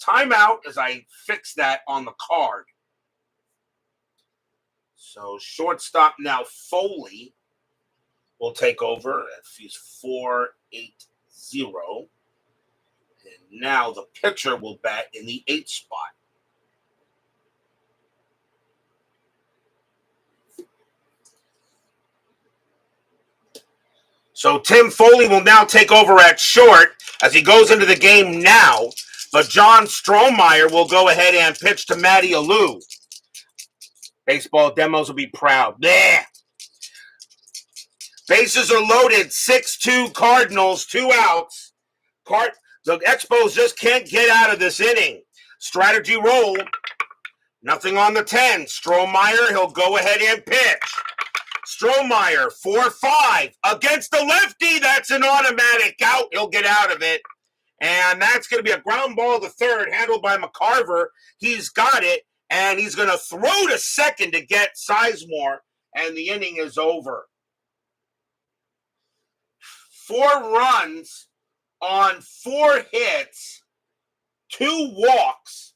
timeout as I fix that on the card. So, shortstop now, Foley will take over. He's 4-8-0. And now the pitcher will bat in the 8th spot. So Tim Foley will now take over at short as he goes into the game now. But John Strohmeyer will go ahead and pitch to Matty Alou. Baseball demos will be proud. Blech. Bases are loaded. 6-2 Cardinals, 2 outs. The Expos just can't get out of this inning. Strategy roll. Nothing on the 10. Strohmeyer, he'll go ahead and pitch. Strohmeyer, 4-5 against the lefty. That's an automatic out. He'll get out of it. And that's going to be a ground ball to third, handled by McCarver. He's got it, and he's going to throw to second to get Sizemore, and the inning is over. 4 runs on 4 hits, 3 walks,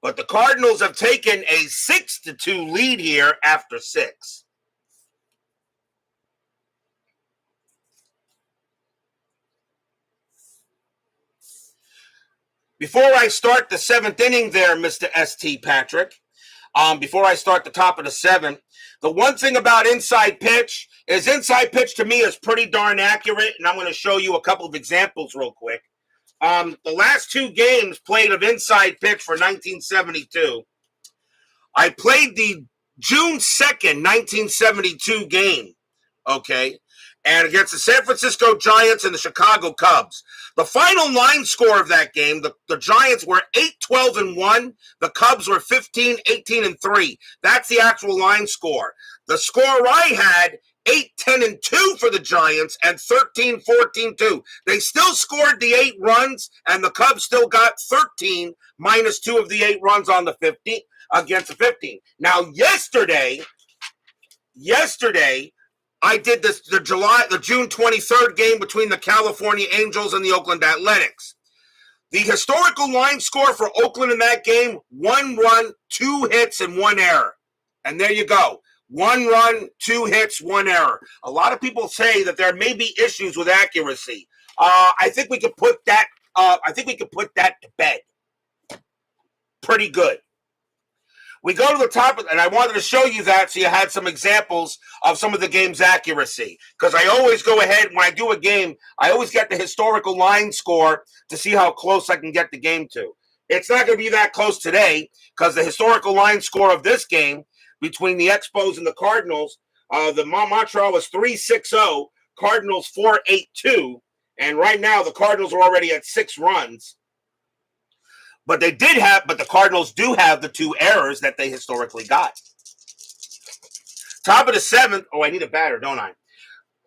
But the Cardinals have taken a 6-2 lead here after 6. Before I start the 7th inning there, Mr. ST Patrick, before I start the top of the 7th, the one thing about inside pitch is inside pitch to me is pretty darn accurate, and I'm going to show you a couple of examples real quick. The last 2 games played of inside pitch for 1972. I played the June 2nd, 1972 game, okay? and against the San Francisco Giants and the Chicago Cubs. The final line score of that game, the Giants were 8-12-1. The Cubs were 15-18-3. That's the actual line score. The score I had, 8-10-2 for the Giants and 13-14-2. They still scored the 8 runs, and the Cubs still got 13 minus 2 of the 8 runs on the 15 against the 15. Now, yesterday, I did the June 23rd game between the California Angels and the Oakland Athletics. The historical line score for Oakland in that game, 1 run, 2 hits, and 1 error. And there you go. 1 run, 2 hits, 1 error. A lot of people say that there may be issues with accuracy. I think we could put that. To bed. Pretty good. We go to the top, and I wanted to show you that so you had some examples of some of the game's accuracy. Because I always go ahead, when I do a game, I always get the historical line score to see how close I can get the game to. It's not going to be that close today, because the historical line score of this game between the Expos and the Cardinals, the Montreal was 3-6-0, Cardinals 4-8-2, and right now the Cardinals are already at 6 runs. But the Cardinals do have the 2 errors that they historically got. Top of the 7th. Oh, I need a batter, don't I?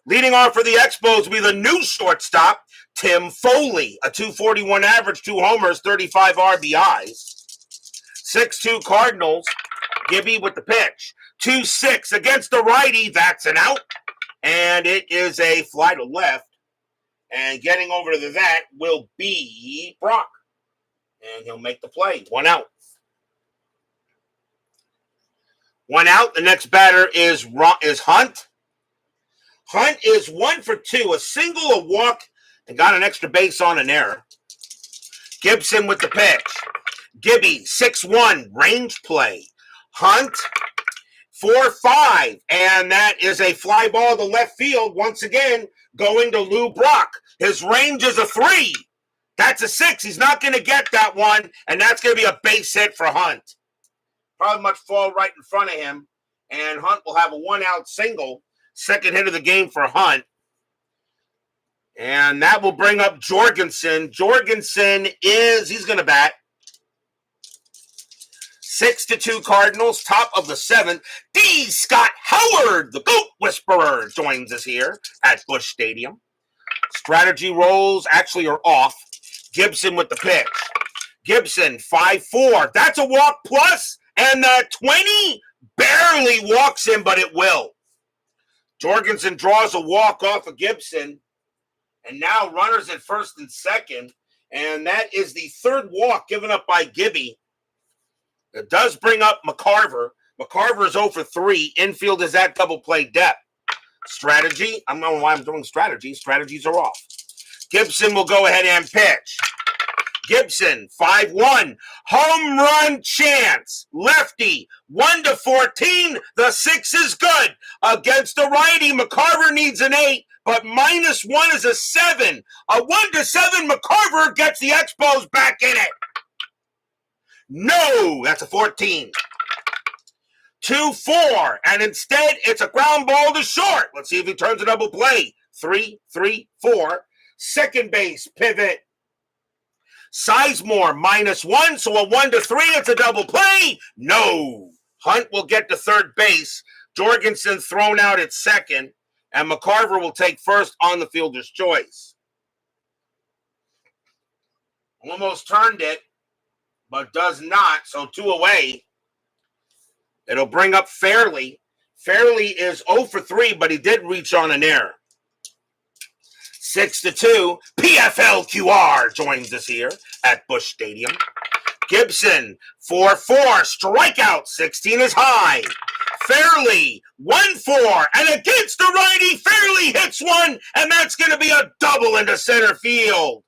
Leading off for the Expos will be the new shortstop, Tim Foley. A 241 average, 2 homers, 35 RBIs. 6-2 Cardinals. Gibby with the pitch. 2-6 against the righty. That's an out. And it is a fly to left. And getting over to that will be Brock. And he'll make the play. 1 out. 1 out. The next batter is Hunt. Hunt is 1 for 2. A single, a walk, and got an extra base on an error. Gibson with the pitch. Gibby, 6-1, range play. Hunt, 4-5. And that is a fly ball to left field. Once again, going to Lou Brock. His range is a 3. That's a 6. He's not going to get that one, and that's going to be a base hit for Hunt. Probably much fall right in front of him, and Hunt will have a 1-out single. Second hit of the game for Hunt. And that will bring up Jorgensen. Jorgensen he's going to bat. 6-2 Cardinals, top of the 7th. D. Scott Howard, the Goat Whisperer, joins us here at Busch Stadium. Strategy rolls actually are off. Gibson with the pitch. Gibson, 5-4. That's a walk plus, and 20 barely walks him, but it will. Jorgensen draws a walk off of Gibson, and now runners at first and second, and that is the 3rd walk given up by Gibby. It does bring up McCarver. McCarver is 0 for 3. Infield is at double play depth. Strategy. I don't know why I'm doing strategy. Strategies are off. Gibson will go ahead and pitch. Gibson, 5-1. Home run chance. Lefty, 1-14. The 6 is good. Against the righty, McCarver needs an 8, but -1 is a 7. A 1-7, McCarver gets the Expos back in it. No, that's a 14. 2-4, and instead it's a ground ball to short. Let's see if he turns a double play. 3-3-4. Second base pivot. Sizemore -1, so a 1-3. It's a double play. No. Hunt will get to third base. Jorgensen thrown out at second, and McCarver will take first on the fielder's choice. Almost turned it, but does not. So 2 away. It'll bring up Fairley. Fairley is 0 for 3, but he did reach on an error. 6-2. PFLQR joins us here at Busch Stadium. Gibson, 4-4. Strikeout, 16 is high. Fairley, 1-4. And against the righty, Fairley hits one, and that's going to be a double into center field.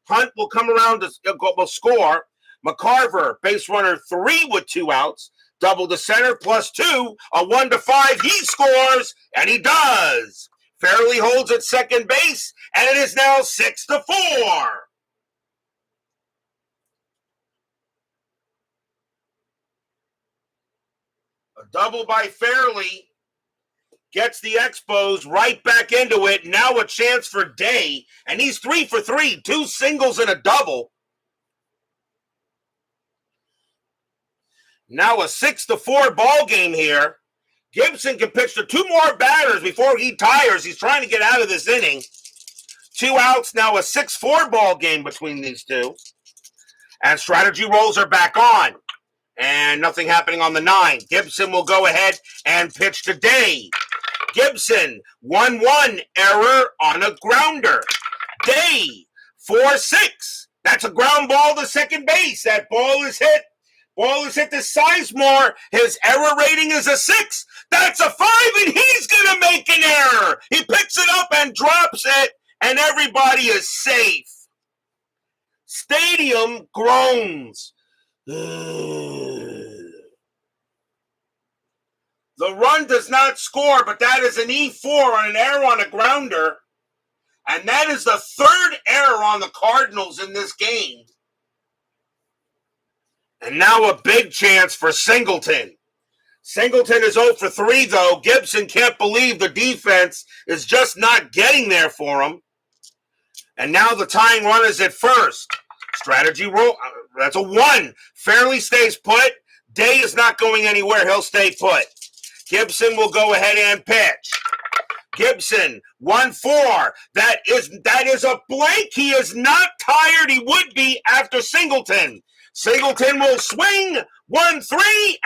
Hunt will come around will score. McCarver, base runner 3 with 2 outs. Double to center +2, a 1-5. He scores, and he does. Fairley holds at second base, and it is now 6-4. A double by Fairley Gets the Expos right back into it. Now a chance for Day, and he's 3 for 3, 2 singles and a double. Now a 6-4 ball game here. Gibson can pitch to 2 more batters before he tires. He's trying to get out of this inning. 2 outs, now a 6-4 ball game between these two. And strategy rolls are back on. And nothing happening on the 9. Gibson will go ahead and pitch to Day. Gibson, 1-1, error on a grounder. Day, 4-6. That's a ground ball to second base. That ball is hit. Ball is hit to Sizemore. His error rating is a 6. That's a 5, and he's going to make an error. He picks it up and drops it, and everybody is safe. Stadium groans. The run does not score, but that is an E4 on an error on a grounder. And that is the 3rd error on the Cardinals in this game. And now a big chance for Singleton. Singleton is 0 for 3, though. Gibson can't believe the defense is just not getting there for him. And now the tying run is at first. Strategy roll. That's a 1. Fairly stays put. Day is not going anywhere. He'll stay put. Gibson will go ahead and pitch. Gibson, 1-4. That is a blank. He is not tired. He would be after Singleton. Singleton will swing. 1-3,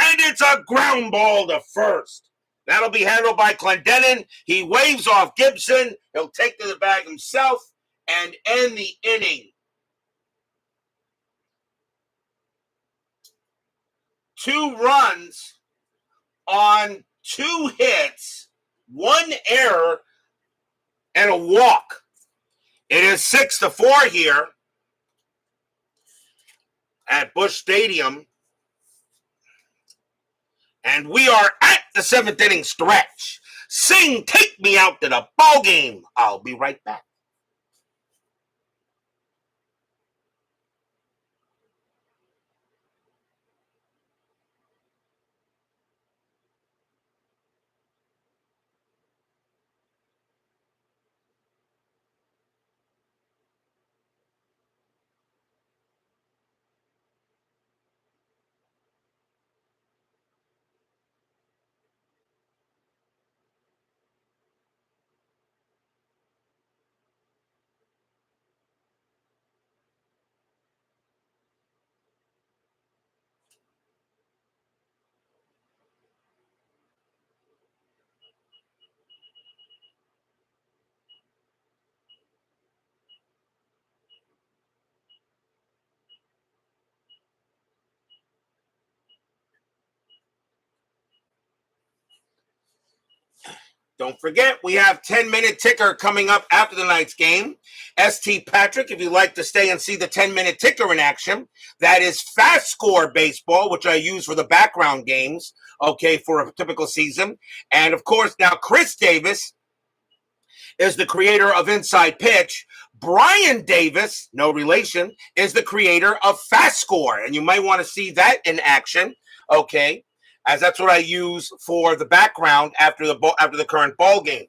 and it's a ground ball to first. That'll be handled by Clendenin. He waves off Gibson. He'll take to the bag himself and end the inning. 2 runs on 2 hits, 1 error, and a walk. It is 6-4 here at Busch Stadium. And we are at the 7th inning stretch. Sing, take me out to the ball game. I'll be right back. Don't forget, we have 10-minute ticker coming up after the night's game. ST Patrick, if you'd like to stay and see the 10-minute ticker in action, that is FastScore Baseball, which I use for the background games, okay, for a typical season. And, of course, now Chris Davis is the creator of Inside Pitch. Brian Davis, no relation, is the creator of FastScore. And you might want to see that in action, okay, as that's what I use for the background after the current ball game.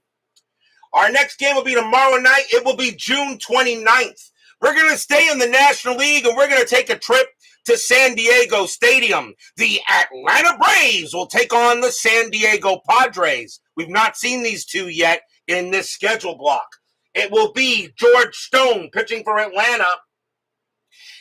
Our next game will be tomorrow night. It will be June 29th. We're going to stay in the National League, and we're going to take a trip to San Diego Stadium. The Atlanta Braves will take on the San Diego Padres. We've not seen these two yet in this schedule block. It will be George Stone pitching for Atlanta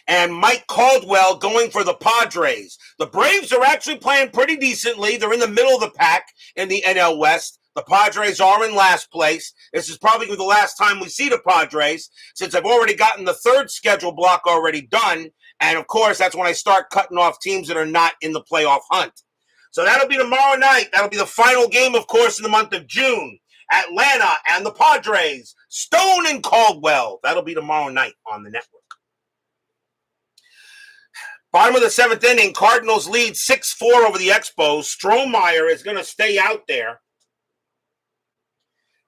and Mike Caldwell going for the Padres. The Braves are actually playing pretty decently. They're in the middle of the pack in the NL West. The Padres are in last place. This is probably the last time we see the Padres, since I've already gotten the 3rd schedule block already done. And, of course, that's when I start cutting off teams that are not in the playoff hunt. So that'll be tomorrow night. That'll be the final game, of course, in the month of June. Atlanta and the Padres, Stone and Caldwell. That'll be tomorrow night on the network. Bottom of the 7th inning, Cardinals lead 6-4 over the Expos. Strohmeyer is going to stay out there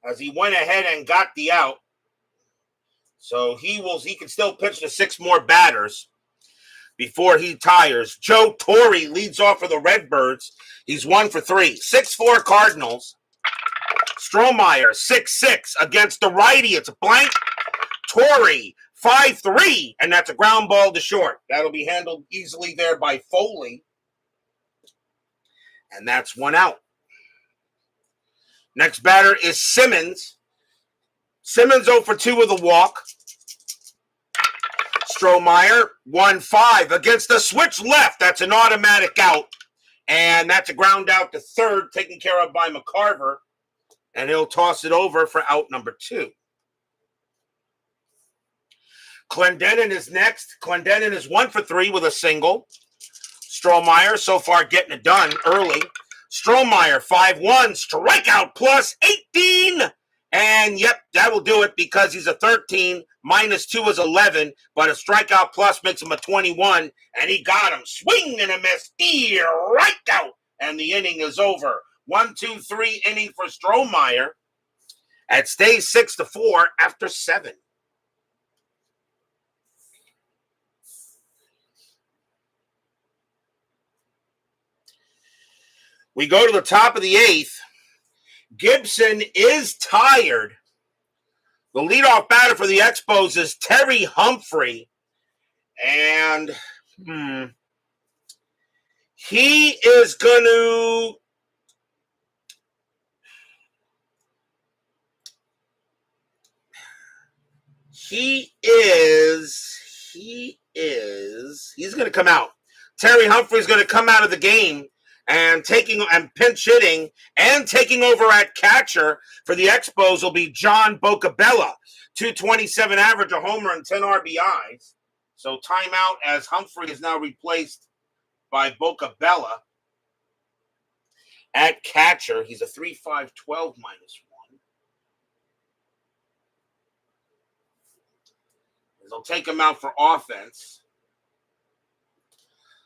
as he went ahead and got the out. So he can still pitch to 6 more batters before he tires. Joe Torre leads off for the Redbirds. He's 1 for 3. 6-4 Cardinals. Strohmeyer, 6-6 against the righty. It's a blank. Torrey, 5-3, and that's a ground ball to short. That'll be handled easily there by Foley. And that's one out. Next batter is Simmons. Simmons 0 for 2 with a walk. Strohmeyer, 1-5 against the switch left. That's an automatic out. And that's a ground out to third, taken care of by McCarver. And he'll toss it over for out number 2. Clendenin is next. Clendenin is 1 for 3 with a single. Strohmeyer so far getting it done early. Strohmeyer, 5-1, strikeout plus 18. And yep, that will do it because he's a 13. Minus 2 is 11, but a strikeout plus makes him a 21. And he got him. Swing and a miss. Right out. And the inning is over. 1-2-3 inning for Strohmeyer. It stays 6-4 after 7. We go to the top of the 8th. Gibson is tired. The leadoff batter for the Expos is Terry Humphrey. And he is going to he's going to come out. Terry Humphrey's going to come out of the game and pinch hitting and taking over at catcher for the Expos will be John Bocabella. 227 average, a homer, and 10 RBIs. So timeout as Humphrey is now replaced by Bocabella at catcher. He's a 3.5-12 -1. They'll take him out for offense.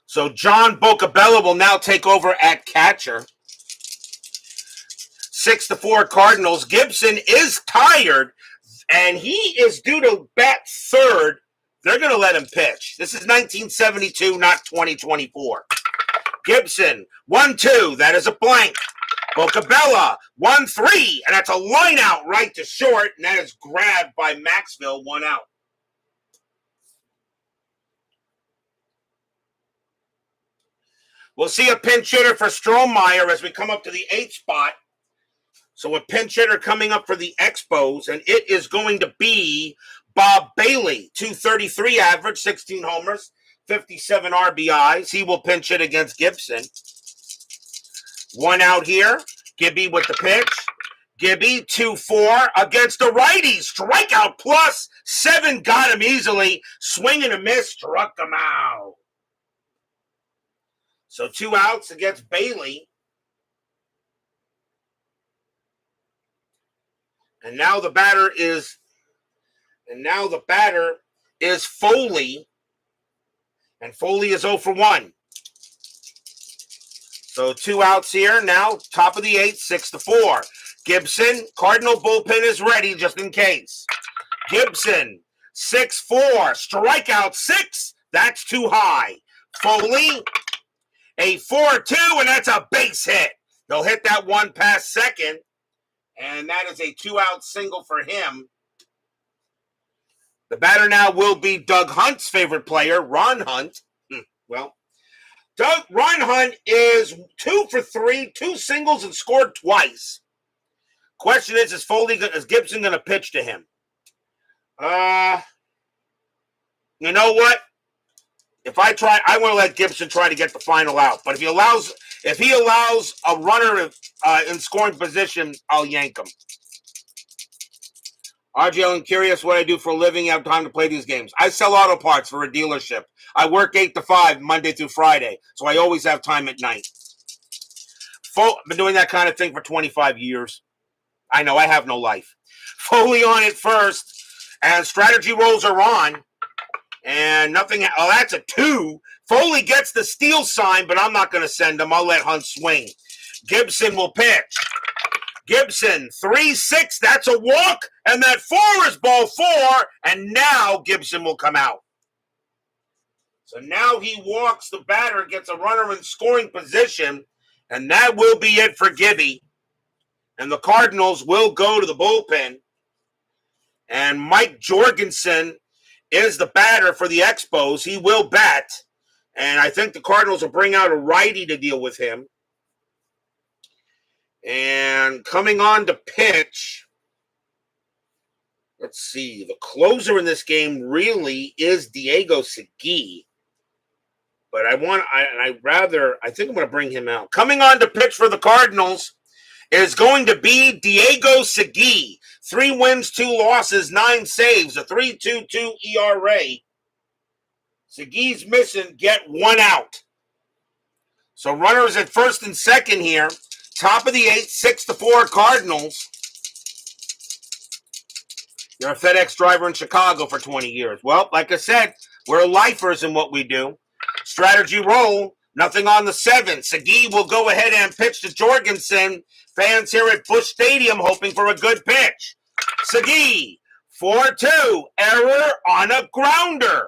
So John Bocabella will now take over at catcher. 6-4 Cardinals. Gibson is tired, and he is due to bat third. They're going to let him pitch. This is 1972, not 2024. Gibson, 1-2. That is a blank. Bocabella, 1-3. And that's a line out right to short, and that is grabbed by Maxville, 1 out. We'll see a pinch hitter for Strohmeyer as we come up to the 8th spot. So a pinch hitter coming up for the Expos, and it is going to be Bob Bailey. 233 average, 16 homers, 57 RBIs. He will pinch hit against Gibson. 1 out here. Gibby with the pitch. Gibby, 2-4 against the righty. Strikeout plus 7. Got him easily. Swing and a miss. Struck him out. So 2 outs against Bailey. And now the batter is Foley. And Foley is 0 for 1. So 2 outs here. Now top of the 8th, 6-4. Gibson, Cardinal bullpen is ready just in case. Gibson, 6-4. Strikeout 6. That's too high. Foley, a 4-2, and that's a base hit. They'll hit that one past second, and that is a 2-out single for him. The batter now will be Doug Hunt's favorite player, Ron Hunt. Ron Hunt is 2 for 3, 2 singles, and scored twice. Question is Gibson going to pitch to him? You know what? If I want to let Gibson try to get the final out. But if he allows a runner in scoring position, I'll yank him. RJ, I'm curious what I do for a living. I have time to play these games. I sell auto parts for a dealership. I work 8 to 5 Monday through Friday, so I always have time at night. I've been doing that kind of thing for 25 years. I know, I have no life. Foley on it first, and strategy rolls are on. And nothing. Oh, that's a 2. Foley gets the steal sign, but I'm not going to send him. I'll let Hunt swing. Gibson will pitch. Gibson, 3-6. That's a walk. And that 4 is ball 4. And now Gibson will come out. So now he walks the batter, gets a runner in scoring position. And that will be it for Gibby. And the Cardinals will go to the bullpen. And Mike Jorgensen is the batter for the Expos. He will bat. And I think the Cardinals will bring out a righty to deal with him. And coming on to pitch, let's see. The closer in this game really is Diego Segui. But I think I'm going to bring him out. Coming on to pitch for the Cardinals is going to be Diego Segui. 3 wins, 2 losses, 9 saves, a 3.22 ERA. Segui's missing, get 1 out. So runners at first and second here. Top of the 8th, 6-4 Cardinals. You're a FedEx driver in Chicago for 20 years. Well, like I said, we're lifers in what we do. Strategy roll, nothing on the 7th. Segui will go ahead and pitch to Jorgensen. Fans here at Busch Stadium hoping for a good pitch. Segui, 4-2, error on a grounder.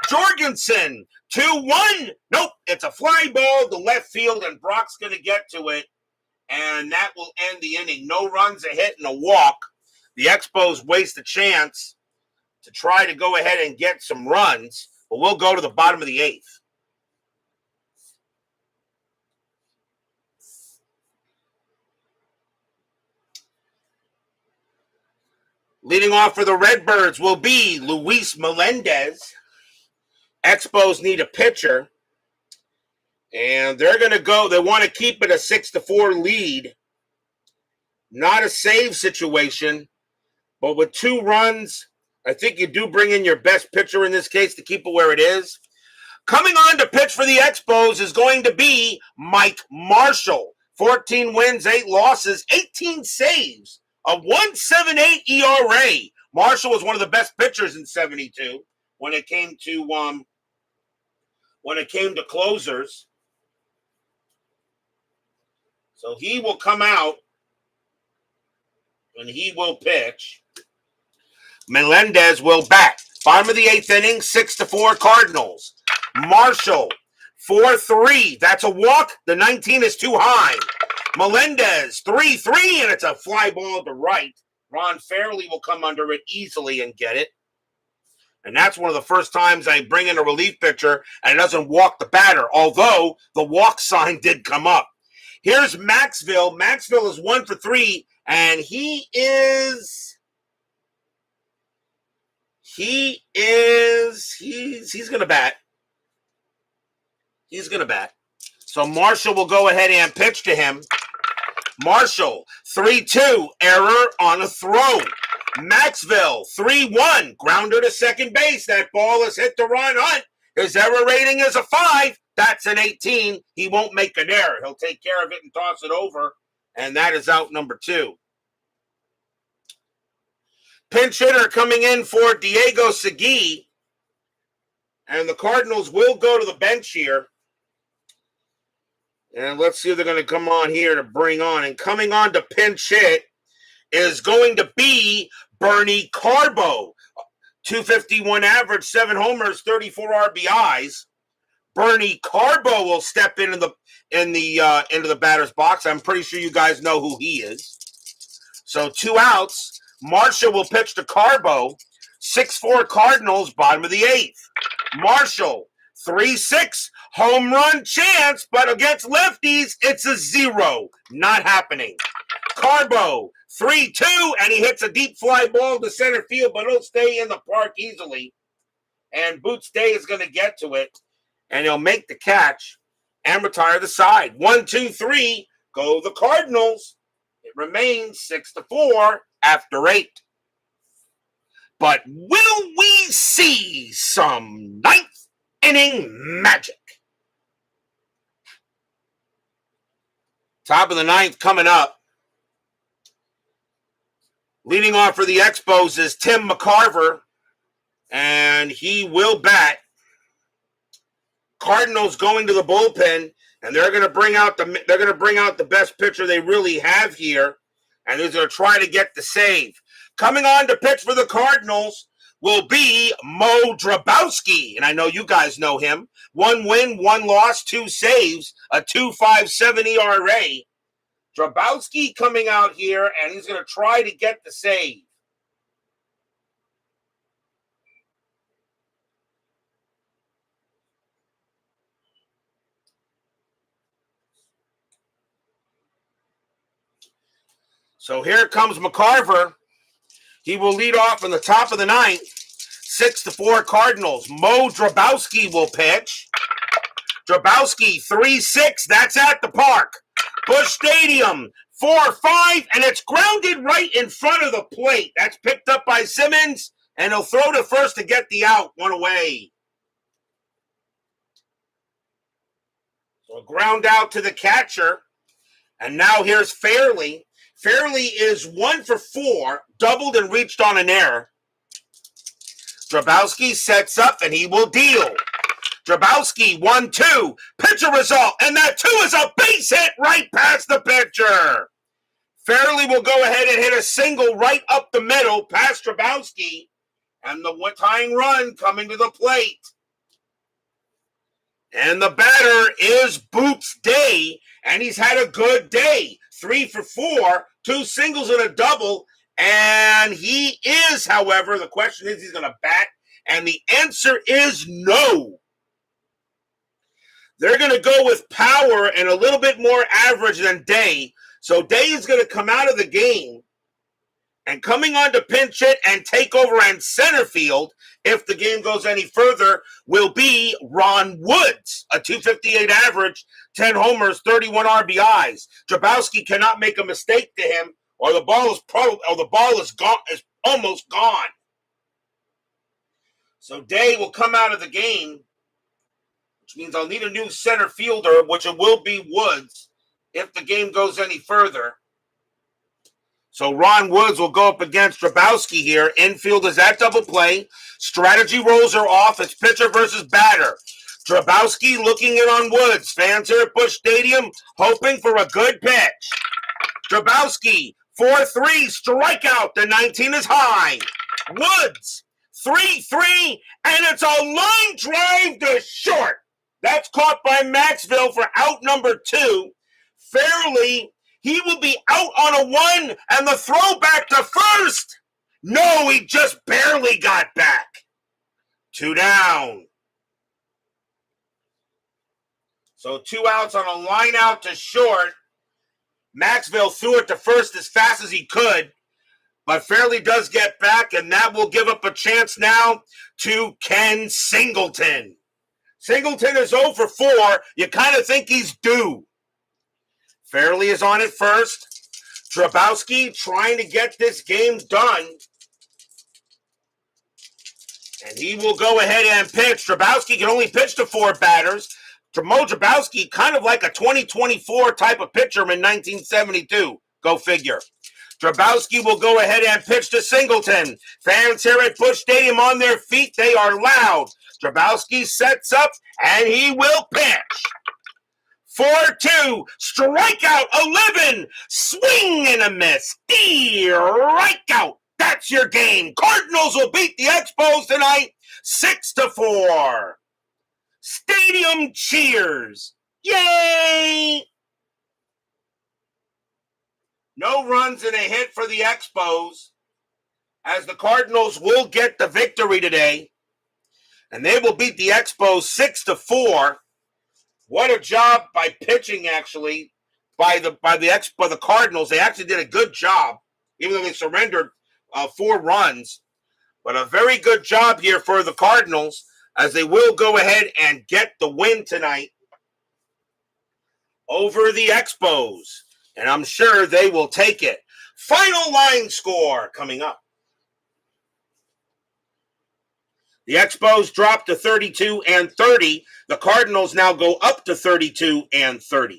Jorgensen, 2-1. Nope, it's a fly ball to left field, and Brock's going to get to it. And that will end the inning. No runs, a hit, and a walk. The Expos waste a chance to try to go ahead and get some runs, but we'll go to the bottom of the 8th. Leading off for the Redbirds will be Luis Melendez. Expos need a pitcher. And they're going to go, they want to keep it a 6-4 lead. Not a save situation, but with 2 runs, I think you do bring in your best pitcher in this case to keep it where it is. Coming on to pitch for the Expos is going to be Mike Marshall. 14 wins, 8 losses, 18 saves, a 1.78 ERA. Marshall was one of the best pitchers in 72 when it came to closers. So he will come out and he will pitch. Melendez will bat. Bottom of the 8th inning, 6-4 Cardinals. Marshall, 4-3. That's a walk. The 19 is too high. Melendez, 3-3, and it's a fly ball to right. Ron Fairley will come under it easily and get it. And that's one of the first times I bring in a relief pitcher and it doesn't walk the batter, although the walk sign did come up. Here's Maxville. Maxville is 1 for 3, and he's going to bat. He's going to bat. So Marshall will go ahead and pitch to him. Marshall, 3-2, error on a throw. Maxville, 3-1, grounder to second base. That ball is hit to Ron Hunt. His error rating is a 5. That's an 18. He won't make an error. He'll take care of it and toss it over. And that is out number 2. Pinch hitter coming in for Diego Segui. And the Cardinals will go to the bench here. And let's see if they're going to come on here to bring on. And coming on to pinch hit is going to be Bernie Carbo. 251 average, 7 homers, 34 RBIs. Bernie Carbo will step into the batter's box. I'm pretty sure you guys know who he is. So 2 outs. Marshall will pitch to Carbo. 6-4 Cardinals, bottom of the 8th. Marshall, 3-6, home run chance, but against lefties, it's a 0. Not happening. Carbo, 3-2, and he hits a deep fly ball to center field, but it'll stay in the park easily. And Boots Day is going to get to it, and he'll make the catch and retire the side. 1-2-3, go the Cardinals. It remains 6-4 after 8. But will we see some 9th inning magic? Top of the 9th coming up. Leading off for the Expos is Tim McCarver, and he will bat. Cardinals going to the bullpen, and they're going to bring out the best pitcher they really have here, and they're going to try to get the save. Coming on to pitch for the Cardinals will be Mo Drabowski, and I know you guys know him. 1 win, 1 loss, 2 saves, a 2.57 ERA. Drabowski coming out here, and he's going to try to get the save. So here comes McCarver. He will lead off in the top of the ninth. 6-4 Cardinals. Mo Drabowski will pitch. Drabowski 3-6. That's at the park. Busch Stadium 4-5, and it's grounded right in front of the plate. That's picked up by Simmons, and he'll throw to first to get the out. One away. So a ground out to the catcher. And now here's Fairley. Fairley is 1 for 4, doubled and reached on an error. Drabowski sets up, and he will deal. Drabowski 1-2. Pitcher result, and that 2 is a base hit right past the pitcher. Fairley will go ahead and hit a single right up the middle past Drabowski, and the tying run coming to the plate. And the batter is Boots Day, and he's had a good day. 3 for 4, 2 singles and a double, and he is, however, the question is he's going to bat, and the answer is no. They're going to go with power and a little bit more average than Day, so Day is going to come out of the game, and coming on to pinch hit and take over and center field, if the game goes any further, will be Ron Woods, a .258 average, 10 homers, 31 RBIs. Drabowski cannot make a mistake to him, or the ball is gone, is almost gone. So Day will come out of the game, which means I'll need a new center fielder, which it will be Woods, if the game goes any further. So Ron Woods will go up against Drabowski here. Infield is at double play. Strategy rolls are off. It's pitcher versus batter. Drabowski looking in on Woods. Fans here at Busch Stadium hoping for a good pitch. Drabowski, 4-3, strikeout. The 19 is high. Woods, 3-3, and it's a line drive to short. That's caught by Maxville for out number 2. Fairley, he will be out on a 1, and the throw back to first. No, he just barely got back. 2 down. So 2 outs on a line out to short. Maxville threw it to first as fast as he could, but Fairley does get back, and that will give up a chance now to Ken Singleton. Singleton is 0 for 4. You kind of think he's due. Fairley is on at first. Drabowski trying to get this game done. And he will go ahead and pitch. Drabowski can only pitch to 4 batters. Mo Drabowski, kind of like a 2024 type of pitcher in 1972. Go figure. Drabowski will go ahead and pitch to Singleton. Fans here at Busch Stadium on their feet. They are loud. Drabowski sets up, and he will pitch. 4-2, strikeout 11, swing and a miss, strikeout. That's your game. Cardinals will beat the Expos tonight, 6-4. Stadium cheers. Yay! No runs and a hit for the Expos, as the Cardinals will get the victory today, and they will beat the Expos 6-4. What a job by pitching, actually, by the Cardinals. They actually did a good job, even though they surrendered 4 runs. But a very good job here for the Cardinals, as they will go ahead and get the win tonight over the Expos. And I'm sure they will take it. Final line score coming up. The Expos drop to 32-30. The Cardinals now go up to 32-30.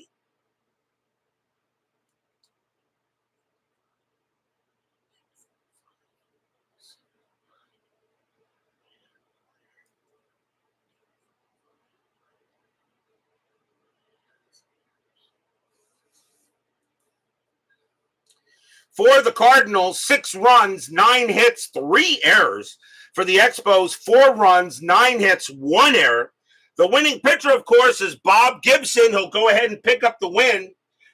For the Cardinals, 6 runs, 9 hits, 3 errors. For the Expos, 4 runs, 9 hits, 1 error. The winning pitcher, of course, is Bob Gibson. He'll go ahead and pick up the win.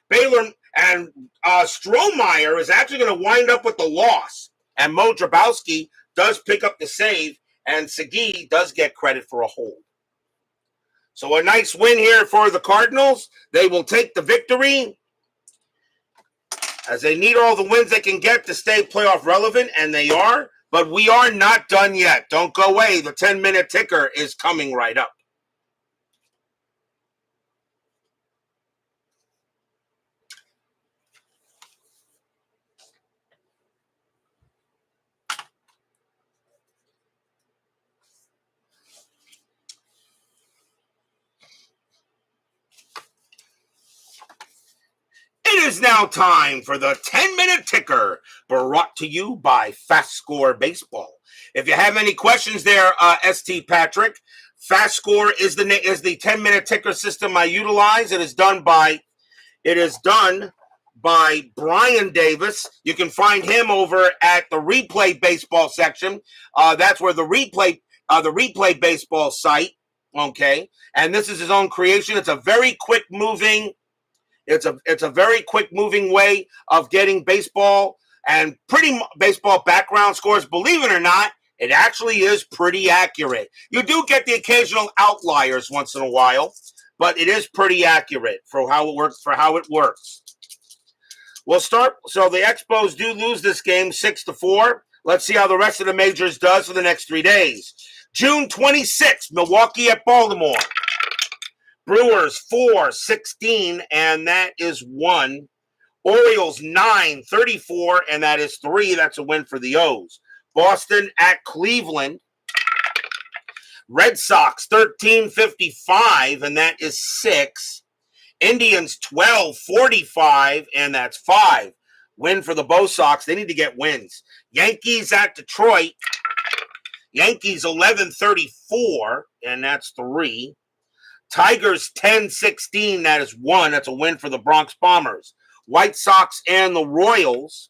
Balor And Strohmeyer is actually going to wind up with the loss. And Mo Drabowski does pick up the save, and Segui does get credit for a hold. So a nice win here for the Cardinals. They will take the victory, as they need all the wins they can get to stay playoff relevant, and they are. But we are not done yet. Don't go away. The 10-minute ticker is coming right up. It is now time for the 10-minute ticker, brought to you by FastScore Baseball. If you have any questions there, ST Patrick, FastScore is the 10-minute ticker system I utilize. It is done by Brian Davis. You can find him over at the Replay Baseball section. That's where the Replay Baseball site. Okay, and this is his own creation. It's a very quick moving. It's a very quick moving way of getting baseball and baseball background scores. Believe it or not, it actually is pretty accurate. You do get the occasional outliers once in a while, but it is pretty accurate for how it works. We'll start. So the Expos do lose this game 6-4. Let's see how the rest of the majors does for the next 3 days. June 26th, Milwaukee at Baltimore. Brewers 4-16, and that is 1. Orioles 9-34, and that is 3. That's a win for the O's. Boston at Cleveland. Red Sox 13-55, and that is 6. Indians 12-45, and that's 5. Win for the Bo Sox. They need to get wins. Yankees at Detroit. Yankees 11-34, and that's 3. Tigers 10-16, that is 1. That's a win for the Bronx Bombers. White Sox and the Royals.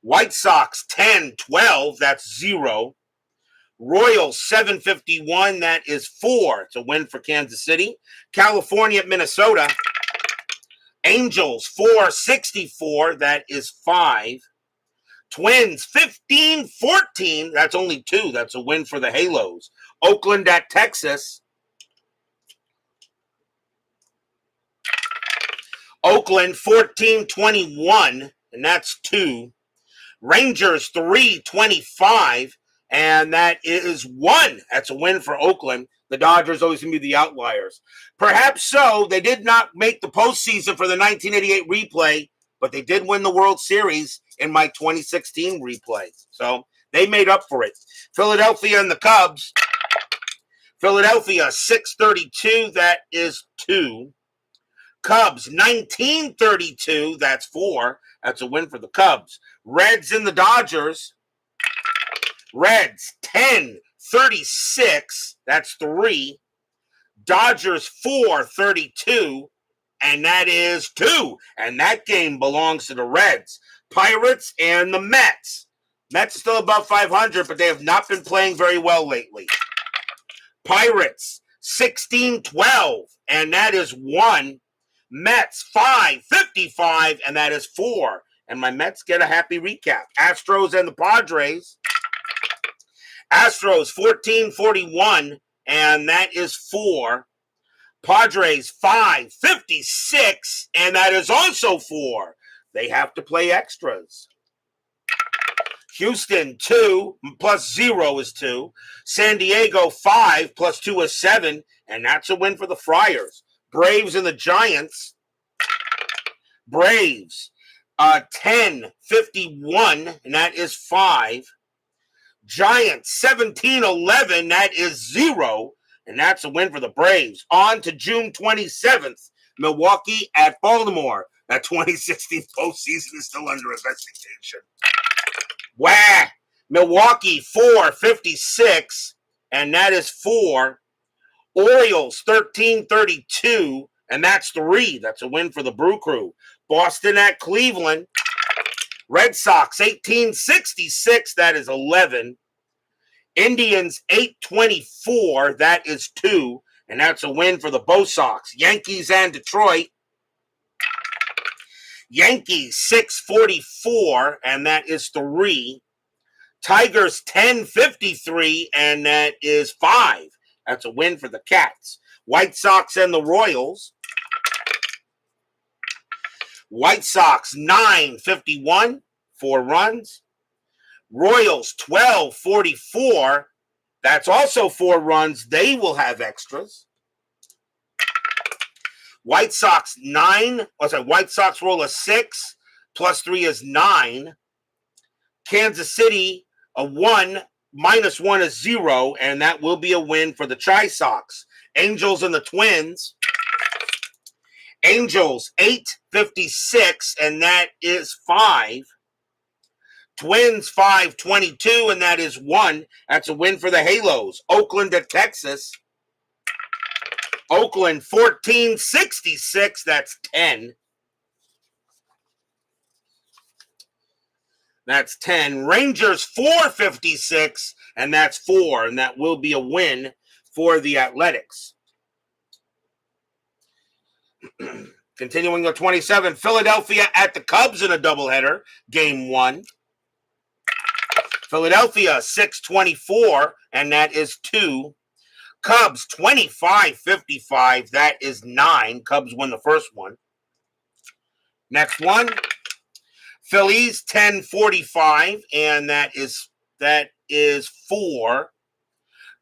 White Sox 10-12, that's 0. Royals 7-51, that is 4. It's a win for Kansas City. California at Minnesota. Angels 4-64, that is 5. Twins 15-14, that's only 2. That's a win for the Halos. Oakland at Texas. Oakland 14-21, and that's 2. Rangers 3-25, and that is 1. That's a win for Oakland. The Dodgers always going to be the outliers. Perhaps so. They did not make the postseason for the 1988 replay, but they did win the World Series in my 2016 replay. So they made up for it. Philadelphia and the Cubs. Philadelphia 6-32, that is 2. Cubs 19-32, that's 4. That's a win for the Cubs. Reds and the Dodgers. Reds 10-36, that's 3. Dodgers 4-32, and that is 2. And that game belongs to the Reds. Pirates and the Mets. Mets still above 500, but they have not been playing very well lately. Pirates 16-12, and that is 1. Mets 5-55, and that is 4. And my Mets get a happy recap. Astros and the Padres. Astros 14-41, and that is 4. Padres 5-56, and that is also 4. They have to play extras. Houston 2 plus 0 is 2. San Diego 5 plus 2 is 7, and that's a win for the Friars. Braves and the Giants. Braves 10-51, and that is 5. Giants 17-11, that is 0, and that's a win for the Braves. On to June 27th, Milwaukee at Baltimore. That 2016 postseason is still under investigation. Wah! Milwaukee 4-56, and that is 4. Orioles 13-32, and that's 3. That's a win for the Brew Crew. Boston at Cleveland. Red Sox 18-66, that is 11. Indians 8-24, that is 2, and that's a win for the Bo Sox. Yankees and Detroit. Yankees 644, and that is 3. Tigers 1053, and that is 5. That's a win for the Cats. White Sox and the Royals. White Sox 951, 4 runs. Royals 1244. That's also 4 runs. They will have extras. White Sox White Sox roll a 6 plus 3 is 9. Kansas City a 1 minus 1 is 0, and that will be a win for the Chi-Sox. Angels and the Twins. Angels 856, and that is 5. Twins 522, and that is 1. That's a win for the Halos. Oakland at Texas. Oakland 1466, that's 10. That's 10. Rangers 456, and that's 4. And that will be a win for the Athletics. Continuing with 27, Philadelphia at the Cubs in a doubleheader, game 1. Philadelphia 624, and that is 2. Cubs 25-55, that is 9. Cubs win the first one. Next one, Phillies 1045, and that is 4.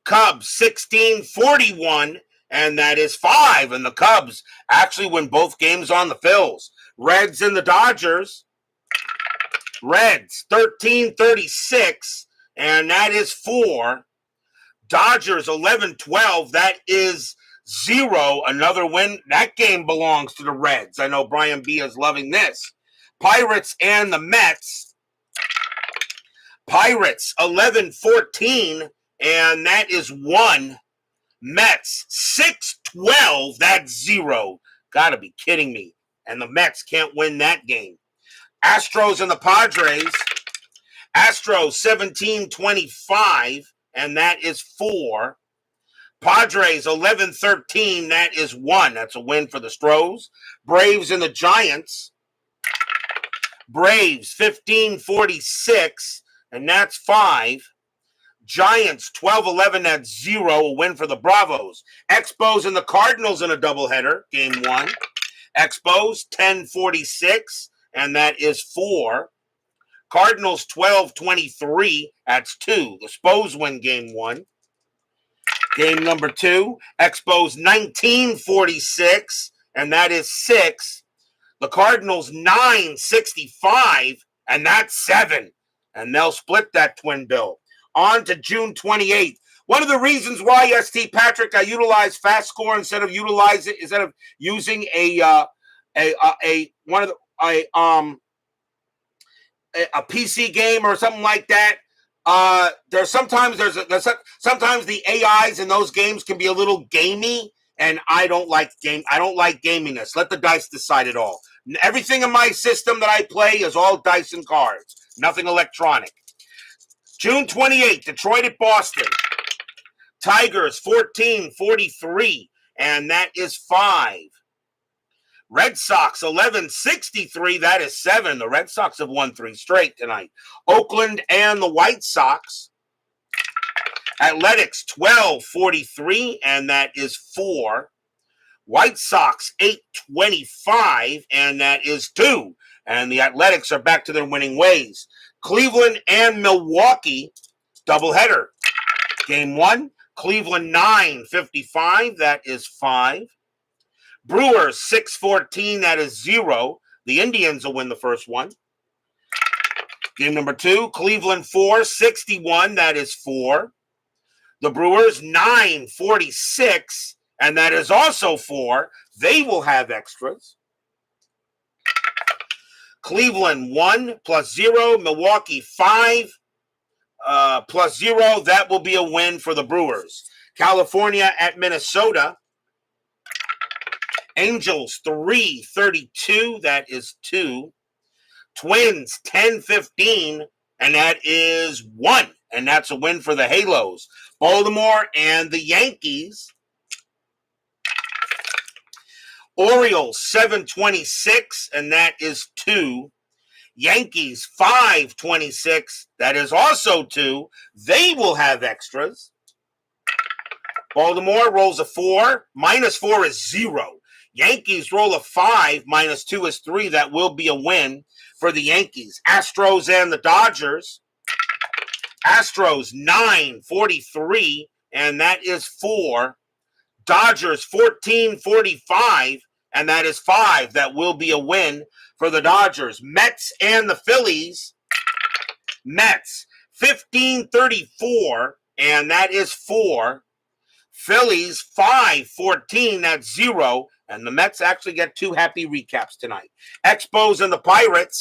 Cubs 1641, and that is 5. And the Cubs actually win both games on the Phils. Reds and the Dodgers. Reds 1336, and that is 4. Dodgers 11-12, that is 0. Another win. That game belongs to the Reds. I know Brian B. is loving this. Pirates and the Mets. Pirates 11-14, and that is 1. Mets 6-12, that's 0. Gotta be kidding me. And the Mets can't win that game. Astros and the Padres. Astros 17-25, and that is 4. Padres 11-13, that is 1. That's a win for the Stros. Braves and the Giants. Braves 15-46, and that's 5. Giants 12-11, that's 0. A win for the Bravos. Expos and the Cardinals in a doubleheader, game 1. Expos 10-46, and that is 4. Cardinals 12-23, that's 2. The Spos win game 1. Game number 2, Expos 19-46, and that is 6. The Cardinals 9-65, and that's 7. And they'll split that twin bill. On to June 28th. One of the reasons why, ST Patrick, I utilize FastScore instead of using a PC game or something like that. Sometimes the AIs in those games can be a little gamey, and I don't like gaminess. Let the dice decide it all. Everything in my system that I play is all dice and cards, nothing electronic. June 28th, Detroit at Boston. Tigers 14-43, and that is 5. Red Sox 11-63, that is 7. The Red Sox have won 3 straight tonight. Oakland and the White Sox. Athletics 12-43, and that is 4. White Sox 8-25, and that is 2. And the Athletics are back to their winning ways. Cleveland and Milwaukee, doubleheader. Game 1, Cleveland 9-55, that is 5. Brewers 6-14, that is 0. The Indians will win the first one. Game number 2, Cleveland 4-61, that is 4. The Brewers 9-46, and that is also 4. They will have extras. Cleveland 1 plus 0, Milwaukee 5 plus 0. That will be a win for the Brewers. California at Minnesota. Angels 3-32, that is 2. Twins 10-15, and that is 1. And that's a win for the Halos. Baltimore and the Yankees. Orioles 726, and that is 2. Yankees 526, that is also 2. They will have extras. Baltimore rolls a 4, -4 is 0. Yankees roll a 5, -2 is 3. That will be a win for the Yankees. Astros and the Dodgers. Astros 943, and that is 4. Dodgers 1445, and that is 5. That will be a win for the Dodgers. Mets and the Phillies. Mets 1534, and that is 4. Phillies 514, that's 0. And the Mets actually get 2 happy recaps tonight. Expos and the Pirates.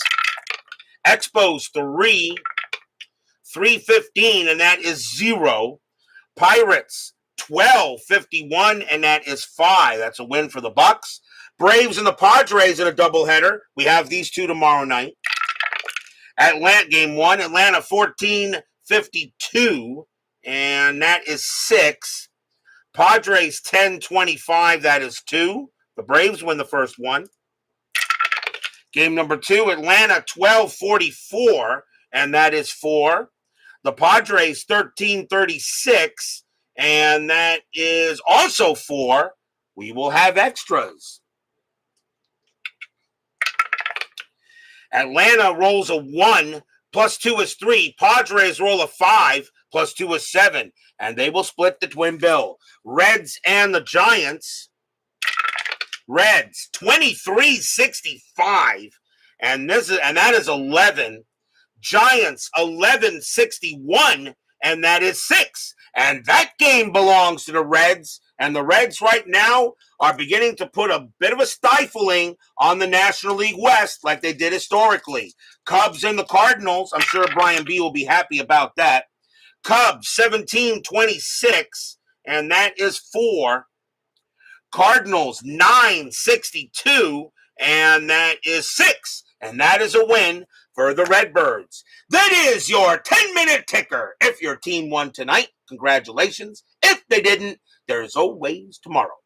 Expos 315, and that is 0. Pirates 1251, and that is 5. That's a win for the Bucks. Braves and the Padres in a doubleheader. We have these 2 tomorrow night. Atlanta game 1, Atlanta 1452, and that is 6. Padres 1025, that is 2. The Braves win the first one. Game number 2, Atlanta 1244, and that is 4. The Padres 1336, and that is also 4. We will have extras. Atlanta rolls a 1, +2 is 3. Padres roll a 5, +2 is 7. And they will split the twin bill. Reds and the Giants. Reds 2365, and that is 11. Giants 1161, and that is 6. And that game belongs to the Reds. And the Reds right now are beginning to put a bit of a stifling on the National League West like they did historically. Cubs and the Cardinals. I'm sure Brian B. will be happy about that. Cubs 1726, and that is 4. Cardinals 962, and that is 6. And that is a win for the Redbirds. That is your 10-minute ticker. If your team won tonight, congratulations. If they didn't, there's always tomorrow.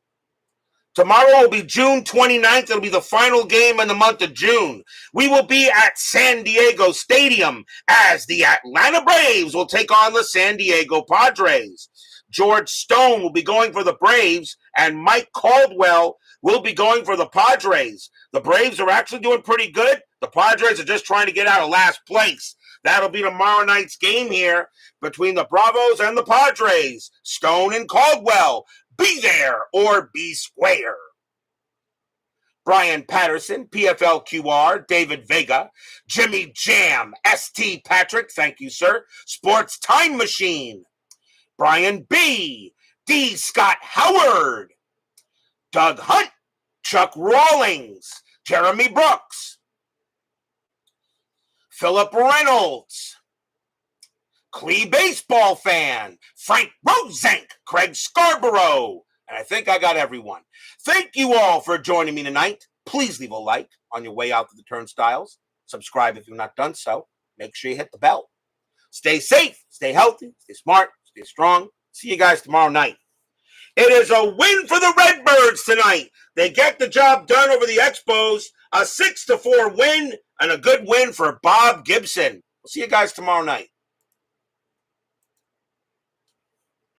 Tomorrow will be June 29th. It'll be the final game in the month of June. We will be at San Diego Stadium as the Atlanta Braves will take on the San Diego Padres. George Stone will be going for the Braves, and Mike Caldwell will be going for the Padres. The Braves are actually doing pretty good. The Padres are just trying to get out of last place. That'll be tomorrow night's game here between the Bravos and the Padres. Stone and Caldwell. Be there or be square. Brian Patterson, PFLQR, David Vega, Jimmy Jam, ST Patrick, thank you, sir, Sports Time Machine, Brian B., D. Scott Howard, Doug Hunt, Chuck Rawlings, Jeremy Brooks, Philip Reynolds, Clee Baseball Fan, Frank Rosenk, Craig Scarborough, and I think I got everyone. Thank you all for joining me tonight. Please leave a like on your way out to the turnstiles. Subscribe if you've not done so. Make sure you hit the bell. Stay safe, stay healthy, stay smart, stay strong. See you guys tomorrow night. It is a win for the Redbirds tonight. They get the job done over the Expos. A 6-4 win and a good win for Bob Gibson. We'll see you guys tomorrow night.